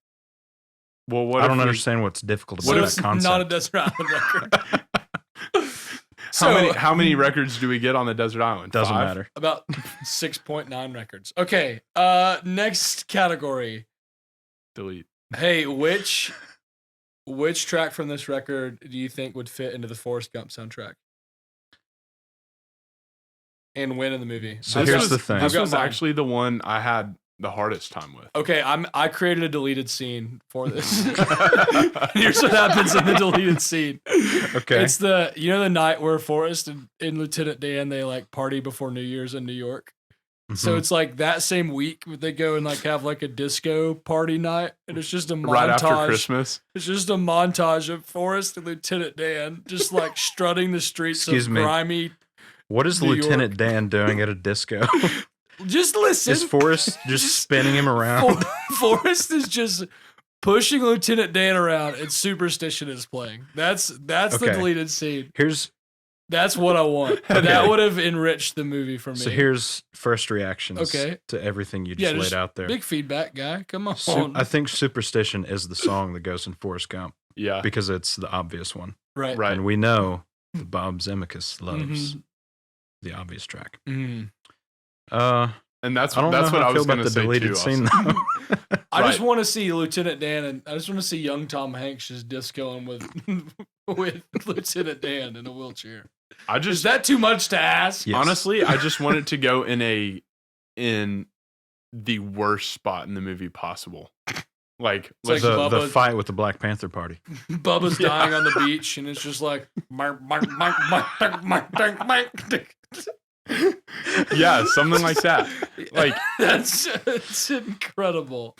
[SPEAKER 3] well, what
[SPEAKER 2] I
[SPEAKER 3] if
[SPEAKER 2] don't
[SPEAKER 3] we-
[SPEAKER 2] understand what's difficult
[SPEAKER 1] So
[SPEAKER 2] about
[SPEAKER 1] it's
[SPEAKER 2] that concept.
[SPEAKER 1] not a Desert Island record.
[SPEAKER 3] How many records do we get on the desert island?
[SPEAKER 2] Doesn't
[SPEAKER 3] 5?
[SPEAKER 2] matter.
[SPEAKER 1] About 6.9 records. Okay. Next category.
[SPEAKER 3] Delete.
[SPEAKER 1] Hey, which track from this record do you think would fit into the Forrest Gump soundtrack? And win in the movie?
[SPEAKER 2] So
[SPEAKER 3] This
[SPEAKER 2] here's
[SPEAKER 3] was-
[SPEAKER 2] the thing.
[SPEAKER 3] This
[SPEAKER 1] I've got
[SPEAKER 3] was
[SPEAKER 1] mine.
[SPEAKER 3] actually the one I had the hardest time with.
[SPEAKER 1] Okay, I created a deleted scene for this. Here's what happens in the deleted scene.
[SPEAKER 2] Okay.
[SPEAKER 1] It's the the night where Forrest and Lieutenant Dan they like party before New Year's in New York. So
[SPEAKER 2] Mhm.
[SPEAKER 1] it's like that same week they go and like have like a disco party night, and it's just a montage.
[SPEAKER 3] Right after Christmas.
[SPEAKER 1] It's just a montage of Forrest and Lieutenant Dan just like strutting the streets
[SPEAKER 2] Excuse
[SPEAKER 1] of
[SPEAKER 2] me.
[SPEAKER 1] grimy.
[SPEAKER 2] What is
[SPEAKER 1] New
[SPEAKER 2] Lieutenant
[SPEAKER 1] York.
[SPEAKER 2] Dan doing at a disco?
[SPEAKER 1] Just listen.
[SPEAKER 2] Is Forrest just spinning him around?
[SPEAKER 1] Forrest is just pushing Lieutenant Dan around, and Superstition is playing. That's the
[SPEAKER 2] Okay.
[SPEAKER 1] deleted scene.
[SPEAKER 2] That's
[SPEAKER 1] What I want.
[SPEAKER 2] Okay.
[SPEAKER 1] That would have enriched the movie for me.
[SPEAKER 2] So here's first reactions
[SPEAKER 1] Okay.
[SPEAKER 2] to everything you
[SPEAKER 1] Yeah,
[SPEAKER 2] just
[SPEAKER 1] just
[SPEAKER 2] laid out there.
[SPEAKER 1] Big feedback, guy. Come on.
[SPEAKER 2] I think Superstition is the song that goes in Forrest Gump
[SPEAKER 3] Yeah.
[SPEAKER 2] because it's the obvious one.
[SPEAKER 1] right.
[SPEAKER 3] Right.
[SPEAKER 2] And we know that Bob Zemeckis loves
[SPEAKER 1] Mhm.
[SPEAKER 2] the obvious track.
[SPEAKER 1] Mhm.
[SPEAKER 3] And that's
[SPEAKER 2] I don't know
[SPEAKER 3] what
[SPEAKER 2] how
[SPEAKER 3] I
[SPEAKER 2] I feel
[SPEAKER 3] was
[SPEAKER 2] about
[SPEAKER 3] going
[SPEAKER 2] the
[SPEAKER 3] to say
[SPEAKER 2] deleted
[SPEAKER 3] too.
[SPEAKER 2] scene
[SPEAKER 3] Austin.
[SPEAKER 2] though.
[SPEAKER 1] I just
[SPEAKER 3] Right.
[SPEAKER 1] want to see Lieutenant Dan, and I just want to see young Tom Hanks just discoing with Lieutenant Dan in a wheelchair.
[SPEAKER 3] I
[SPEAKER 1] Is
[SPEAKER 3] just
[SPEAKER 1] that too much to ask?
[SPEAKER 2] Yes.
[SPEAKER 3] honestly, I just want it to go in the worst spot in the movie possible. Like
[SPEAKER 1] like
[SPEAKER 2] the
[SPEAKER 1] Bubba-
[SPEAKER 2] fight with the Black Panther Party.
[SPEAKER 1] Bubba's
[SPEAKER 3] Yeah.
[SPEAKER 1] dying on the beach, and it's just like,
[SPEAKER 3] yeah, something like that. Like
[SPEAKER 1] it's incredible.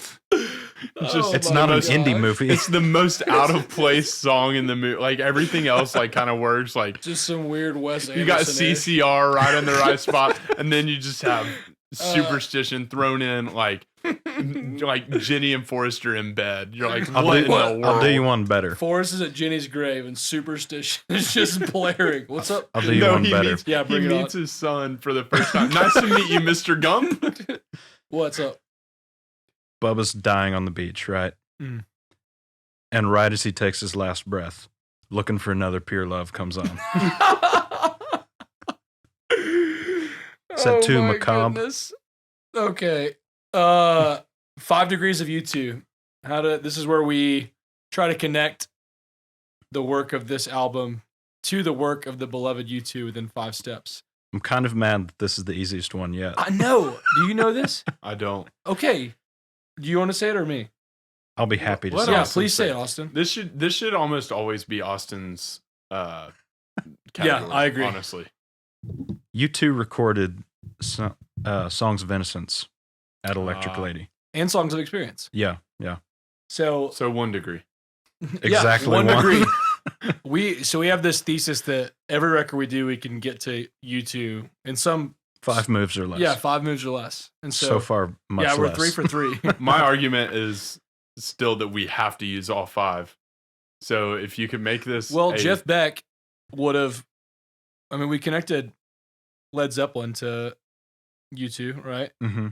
[SPEAKER 3] Just-
[SPEAKER 2] It's
[SPEAKER 1] Oh
[SPEAKER 2] not
[SPEAKER 1] my
[SPEAKER 2] an indie
[SPEAKER 1] gosh.
[SPEAKER 2] movie.
[SPEAKER 3] it's the most out of place song in the movie. Like everything else like kind of works. Like
[SPEAKER 1] Just some weird Wes Anderson.
[SPEAKER 3] you got CCR right in the right spot, and then you just have Superstition thrown in like Jenny and Forrester in bed. You're like,
[SPEAKER 2] I'll
[SPEAKER 3] what
[SPEAKER 2] do,
[SPEAKER 3] in the world?
[SPEAKER 2] I'll do you one better.
[SPEAKER 1] Forrest is at Jenny's grave, and Superstition is just blaring. What's up?
[SPEAKER 2] I'll do you one
[SPEAKER 3] he
[SPEAKER 2] better.
[SPEAKER 3] meets,
[SPEAKER 1] Yeah, bring
[SPEAKER 3] he
[SPEAKER 1] it on.
[SPEAKER 3] meets his son for the first time. Nice to meet you, Mr. Gump.
[SPEAKER 1] What's up?
[SPEAKER 2] Bubba's dying on the beach, right?
[SPEAKER 1] Mm.
[SPEAKER 2] And right as he takes his last breath, Looking for Another Pure Love comes on.
[SPEAKER 1] Is
[SPEAKER 2] that too macabre?
[SPEAKER 1] Goodness. Okay. 5 Degrees of U2. This is where we try to connect the work of this album to the work of the beloved U2 within 5 steps.
[SPEAKER 2] I'm kind of mad that this is the easiest one yet.
[SPEAKER 1] I know. Do you know this?
[SPEAKER 3] I don't.
[SPEAKER 1] Okay. Do you want to say it or me?
[SPEAKER 2] I'll be happy to
[SPEAKER 3] Let
[SPEAKER 2] say
[SPEAKER 1] Yeah,
[SPEAKER 2] it.
[SPEAKER 3] Austin
[SPEAKER 1] please say
[SPEAKER 3] say
[SPEAKER 1] it,
[SPEAKER 3] it.
[SPEAKER 1] Austin.
[SPEAKER 3] This should almost always be Austin's category,
[SPEAKER 1] I agree.
[SPEAKER 3] Honestly.
[SPEAKER 2] U2 recorded Songs of Innocence at Electric
[SPEAKER 3] Ah.
[SPEAKER 2] Lady.
[SPEAKER 1] And Songs of Experience.
[SPEAKER 2] Yeah.
[SPEAKER 1] So
[SPEAKER 3] So 1 degree.
[SPEAKER 2] Exactly
[SPEAKER 1] one
[SPEAKER 2] one.
[SPEAKER 1] degree. we have this thesis that every record we do, we can get to U2 in some
[SPEAKER 2] 5 moves or less.
[SPEAKER 1] 5 moves or less. And
[SPEAKER 2] So far, much
[SPEAKER 1] yeah, we're
[SPEAKER 2] less.
[SPEAKER 1] 3 for 3.
[SPEAKER 3] My argument is still that we have to use all 5. So if you could make this
[SPEAKER 1] Well,
[SPEAKER 3] a-
[SPEAKER 1] Jeff Beck would have. I mean, we connected Led Zeppelin to U2, right?
[SPEAKER 2] hmm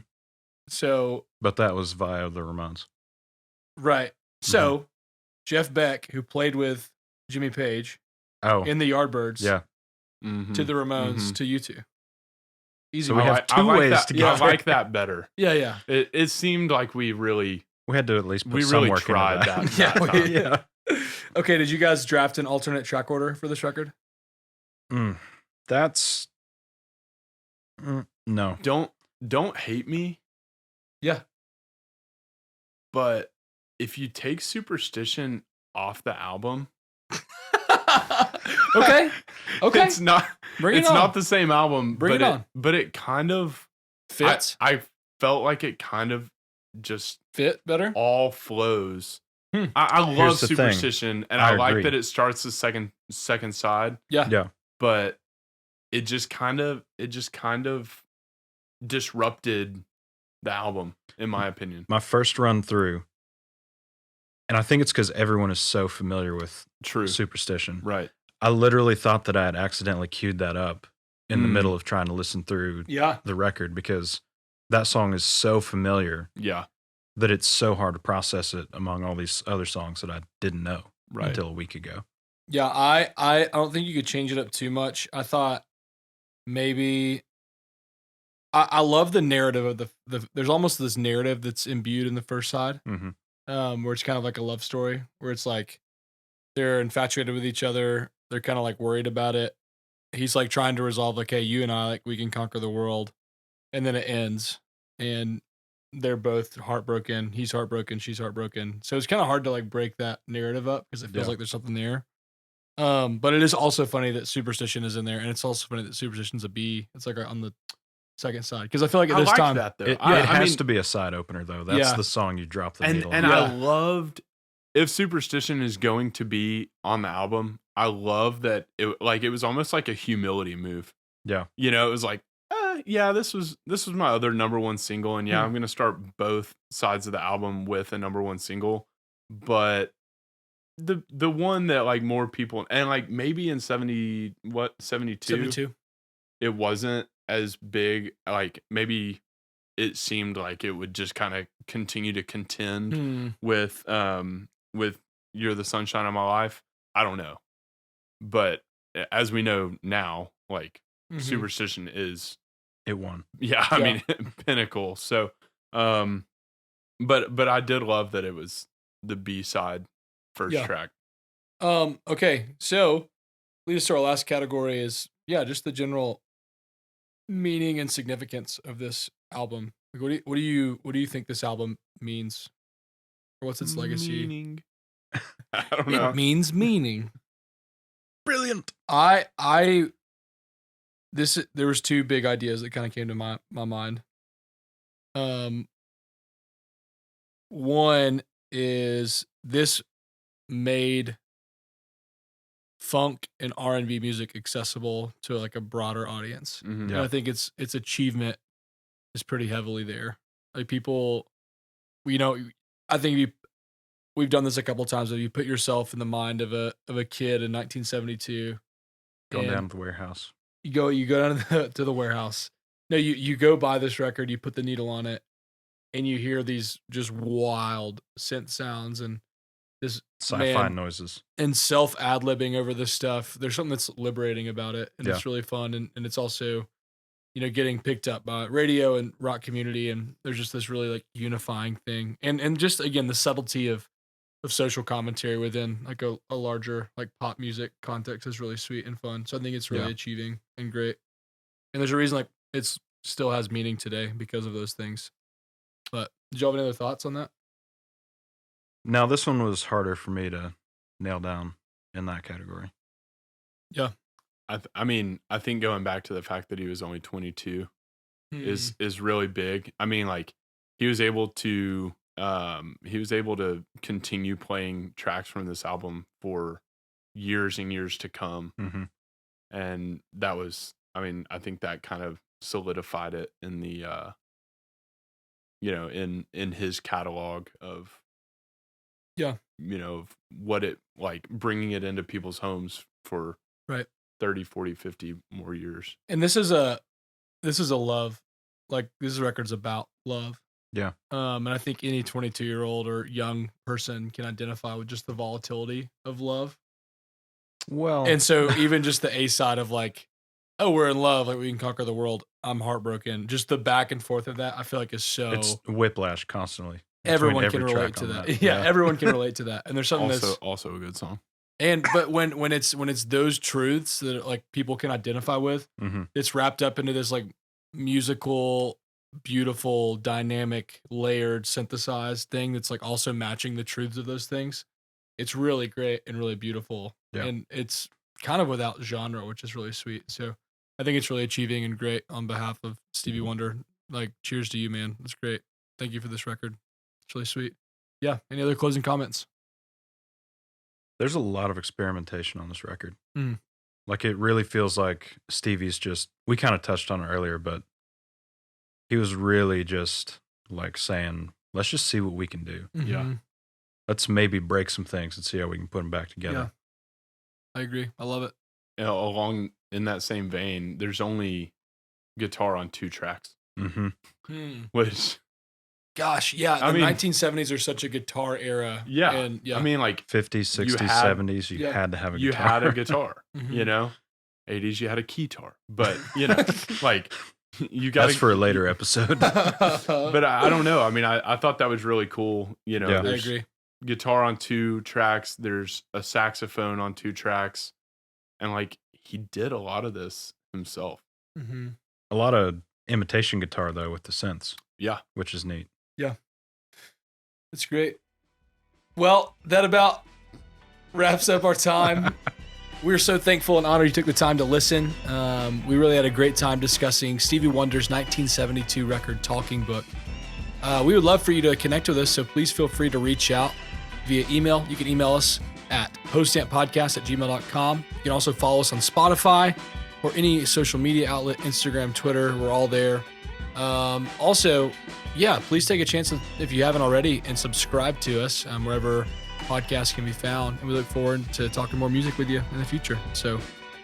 [SPEAKER 1] So
[SPEAKER 2] But that was via the Ramones.
[SPEAKER 1] right. So Jeff Beck, who played with Jimmy Page
[SPEAKER 2] Oh,
[SPEAKER 1] in the Yardbirds,
[SPEAKER 2] yeah.
[SPEAKER 3] Mhm.
[SPEAKER 1] to the Ramones
[SPEAKER 3] Mhm.
[SPEAKER 1] to U2. Easy.
[SPEAKER 2] So we
[SPEAKER 1] one.
[SPEAKER 2] have two ways
[SPEAKER 3] that,
[SPEAKER 2] to get
[SPEAKER 3] I like
[SPEAKER 2] there.
[SPEAKER 3] that better.
[SPEAKER 1] Yeah.
[SPEAKER 3] It seemed like we
[SPEAKER 2] had to at least put
[SPEAKER 3] we
[SPEAKER 2] some
[SPEAKER 3] really
[SPEAKER 2] work
[SPEAKER 3] tried
[SPEAKER 2] into that.
[SPEAKER 3] that.
[SPEAKER 1] Yeah,
[SPEAKER 3] time.
[SPEAKER 2] Yeah.
[SPEAKER 1] Okay, did you guys draft an alternate track order for this record?
[SPEAKER 2] That's no.
[SPEAKER 3] Don't hate me,
[SPEAKER 1] Yeah.
[SPEAKER 3] but if you take Superstition off the album,
[SPEAKER 1] Okay.
[SPEAKER 3] it's not
[SPEAKER 1] Bring it
[SPEAKER 3] it's
[SPEAKER 1] on.
[SPEAKER 3] not the same album.
[SPEAKER 1] Bring
[SPEAKER 3] but
[SPEAKER 1] it on.
[SPEAKER 3] But it kind of
[SPEAKER 1] Fits.
[SPEAKER 3] I felt like it kind of just
[SPEAKER 1] Fit better.
[SPEAKER 3] all flows.
[SPEAKER 1] Hmm.
[SPEAKER 3] I love
[SPEAKER 2] Here's the thing.
[SPEAKER 3] Superstition, and
[SPEAKER 2] I
[SPEAKER 3] I like
[SPEAKER 2] agree.
[SPEAKER 3] that it starts the second side.
[SPEAKER 1] Yeah.
[SPEAKER 3] But it just kind of disrupted the album, in my opinion.
[SPEAKER 2] My first run through, and I think it's because everyone is so familiar with
[SPEAKER 3] True.
[SPEAKER 2] Superstition.
[SPEAKER 3] Right.
[SPEAKER 2] I literally thought that I had accidentally queued that up in the
[SPEAKER 3] Mm.
[SPEAKER 2] middle of trying to listen through
[SPEAKER 1] Yeah.
[SPEAKER 2] the record because that song is so familiar
[SPEAKER 3] Yeah.
[SPEAKER 2] that it's so hard to process it among all these other songs that I didn't know
[SPEAKER 3] Right.
[SPEAKER 2] until a week ago.
[SPEAKER 1] Yeah, I don't think you could change it up too much. I thought maybe I love the narrative of the there's almost this narrative that's imbued in the first side. Where it's kind of like a love story, where it's like they're infatuated with each other, they're kind of like worried about it. He's like trying to resolve like, hey, you and I, like, we can conquer the world. And then it ends and they're both heartbroken. He's heartbroken, she's heartbroken. So it's kind of hard to like break that narrative up because it feels
[SPEAKER 2] Yeah.
[SPEAKER 1] like there's something there. But it is also funny that Superstition is in there, and it's also funny that Superstition's a B. It's like on the second side because I feel like at
[SPEAKER 3] I
[SPEAKER 1] this
[SPEAKER 3] like
[SPEAKER 1] time,
[SPEAKER 3] that though.
[SPEAKER 2] It
[SPEAKER 3] I
[SPEAKER 2] has
[SPEAKER 3] mean,
[SPEAKER 2] to be a side opener though. That's
[SPEAKER 1] Yeah.
[SPEAKER 2] the song you drop the needle
[SPEAKER 3] and
[SPEAKER 2] on.
[SPEAKER 3] I
[SPEAKER 1] Yeah.
[SPEAKER 3] loved if Superstition is going to be on the album. I love that it was almost like a humility move.
[SPEAKER 2] Yeah.
[SPEAKER 3] You know, it was like, yeah, this was my other number one single, and yeah, I'm gonna start both sides of the album with a number one single, but the one that like more people and like maybe in 72
[SPEAKER 1] 72.
[SPEAKER 3] it wasn't as big, like maybe it seemed like it would just kind of continue to contend with You're the Sunshine of My Life. I don't know, but as we know now, like Superstition is
[SPEAKER 2] It won.
[SPEAKER 3] I mean pinnacle. So but I did love that it was the B-side first track.
[SPEAKER 1] Okay, so lead us to our last category is just the general meaning and significance of this album. Like, what do you think this album means? Or what's its legacy?
[SPEAKER 3] Meaning. I don't know.
[SPEAKER 1] It means meaning.
[SPEAKER 2] Brilliant.
[SPEAKER 1] There was two big ideas that kind of came to my mind. One is this made funk and R&B music accessible to like a broader audience.
[SPEAKER 3] Mhm.
[SPEAKER 1] And I think its achievement is pretty heavily there. Like people, I think we've done this a couple times. If you put yourself in the mind of a kid in 1972,
[SPEAKER 2] Going down to the warehouse.
[SPEAKER 1] you go down to the warehouse. No, you go buy this record, you put the needle on it, and you hear these just wild synth sounds and this
[SPEAKER 2] Sci-fi noises.
[SPEAKER 1] and self ad-libbing over this stuff. There's something that's liberating about it, and it's really fun, and it's also, getting picked up by radio and rock community, and there's just this really like unifying thing, and just again the subtlety of social commentary within like a larger like pop music context is really sweet and fun. So I think it's really achieving and great, and there's a reason like it's still has meaning today because of those things. But did you have any other thoughts on that?
[SPEAKER 2] Now, this one was harder for me to nail down in that category.
[SPEAKER 1] Yeah.
[SPEAKER 3] I mean, I think going back to the fact that he was only 22 is really big. I mean, like he was able to continue playing tracks from this album for years and years to come.
[SPEAKER 2] Mm-hmm.
[SPEAKER 3] And that was, I mean, I think that kind of solidified it in the in his catalog of of what it like bringing it into people's homes for 30, 40, 50 more years.
[SPEAKER 1] And this is a love, like this record's about love.
[SPEAKER 2] Yeah.
[SPEAKER 1] And I think any 22-year-old or young person can identify with just the volatility of love.
[SPEAKER 2] Well,
[SPEAKER 1] And so even just the A side of like oh, we're in love, like we can conquer the world, I'm heartbroken. Just the back and forth of that, I feel like is so.
[SPEAKER 2] It's whiplash constantly.
[SPEAKER 1] Everyone
[SPEAKER 2] between
[SPEAKER 1] can
[SPEAKER 2] every
[SPEAKER 1] relate
[SPEAKER 2] track
[SPEAKER 1] to
[SPEAKER 2] on
[SPEAKER 1] that. Yeah, everyone can relate to that. And there's something
[SPEAKER 3] Also,
[SPEAKER 1] that's
[SPEAKER 3] also a good song.
[SPEAKER 1] but when it's those truths that like people can identify with,
[SPEAKER 2] Mm-hmm.
[SPEAKER 1] it's wrapped up into this like musical, beautiful, dynamic, layered, synthesized thing that's like also matching the truths of those things. It's really great and really beautiful.
[SPEAKER 2] Yeah.
[SPEAKER 1] And it's kind of without genre, which is really sweet. So I think it's really achieving and great on behalf of Stevie Wonder. Like, cheers to you, man. It's great. Thank you for this record. It's really sweet. Yeah. Any other closing comments?
[SPEAKER 2] There's a lot of experimentation on this record.
[SPEAKER 1] Mm.
[SPEAKER 2] Like, it really feels like Stevie's just, we kind of touched on it earlier, but he was really just like saying, let's just see what we can do.
[SPEAKER 1] Mm-hmm.
[SPEAKER 3] Yeah.
[SPEAKER 2] Let's maybe break some things and see how we can put them back together.
[SPEAKER 1] Yeah. I agree. I love it.
[SPEAKER 3] You know, along in that same vein, there's only guitar on 2 tracks,
[SPEAKER 2] Mm-hmm.
[SPEAKER 3] which
[SPEAKER 1] Gosh, yeah.
[SPEAKER 3] I
[SPEAKER 1] The
[SPEAKER 3] mean-
[SPEAKER 1] 1970s are such a guitar era.
[SPEAKER 3] yeah,
[SPEAKER 1] And yeah.
[SPEAKER 3] I mean, like
[SPEAKER 2] 50s, 60s,
[SPEAKER 3] had-
[SPEAKER 2] 70s, you
[SPEAKER 1] yeah,
[SPEAKER 2] had to have a
[SPEAKER 3] you
[SPEAKER 2] guitar.
[SPEAKER 3] had a guitar,
[SPEAKER 1] Mhm.
[SPEAKER 3] you know. 80s, you had a keytar, but you know, like you got
[SPEAKER 2] That's for a later episode.
[SPEAKER 3] But I don't know. I mean, I thought that was really cool. You know,
[SPEAKER 2] Yeah.
[SPEAKER 1] I
[SPEAKER 3] there's
[SPEAKER 1] agree.
[SPEAKER 3] guitar on 2 tracks. There's a saxophone on 2 tracks, and like he did a lot of this himself.
[SPEAKER 1] Mm-hmm.
[SPEAKER 2] A lot of imitation guitar, though, with the synths,
[SPEAKER 3] Yeah,
[SPEAKER 2] which is neat.
[SPEAKER 1] It's great. Well, that about wraps up our time. We're so thankful and honored you took the time to listen. We really had a great time discussing Stevie Wonder's 1972 record, Talking Book. We would love for you to connect with us, so please feel free to reach out via email. You can email us at poststampodcast@gmail.com. You can also follow us on Spotify or any social media outlet, Instagram, Twitter. We're all there. Also, yeah, please take a chance if you haven't already and subscribe to us wherever podcasts can be found. And we look forward to talking more music with you in the future. So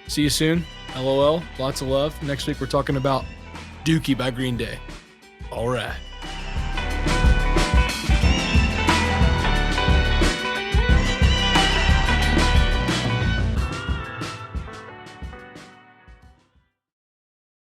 [SPEAKER 1] see you soon. LOL. Lots of love. Next week, we're talking about Dookie by Green Day. All right.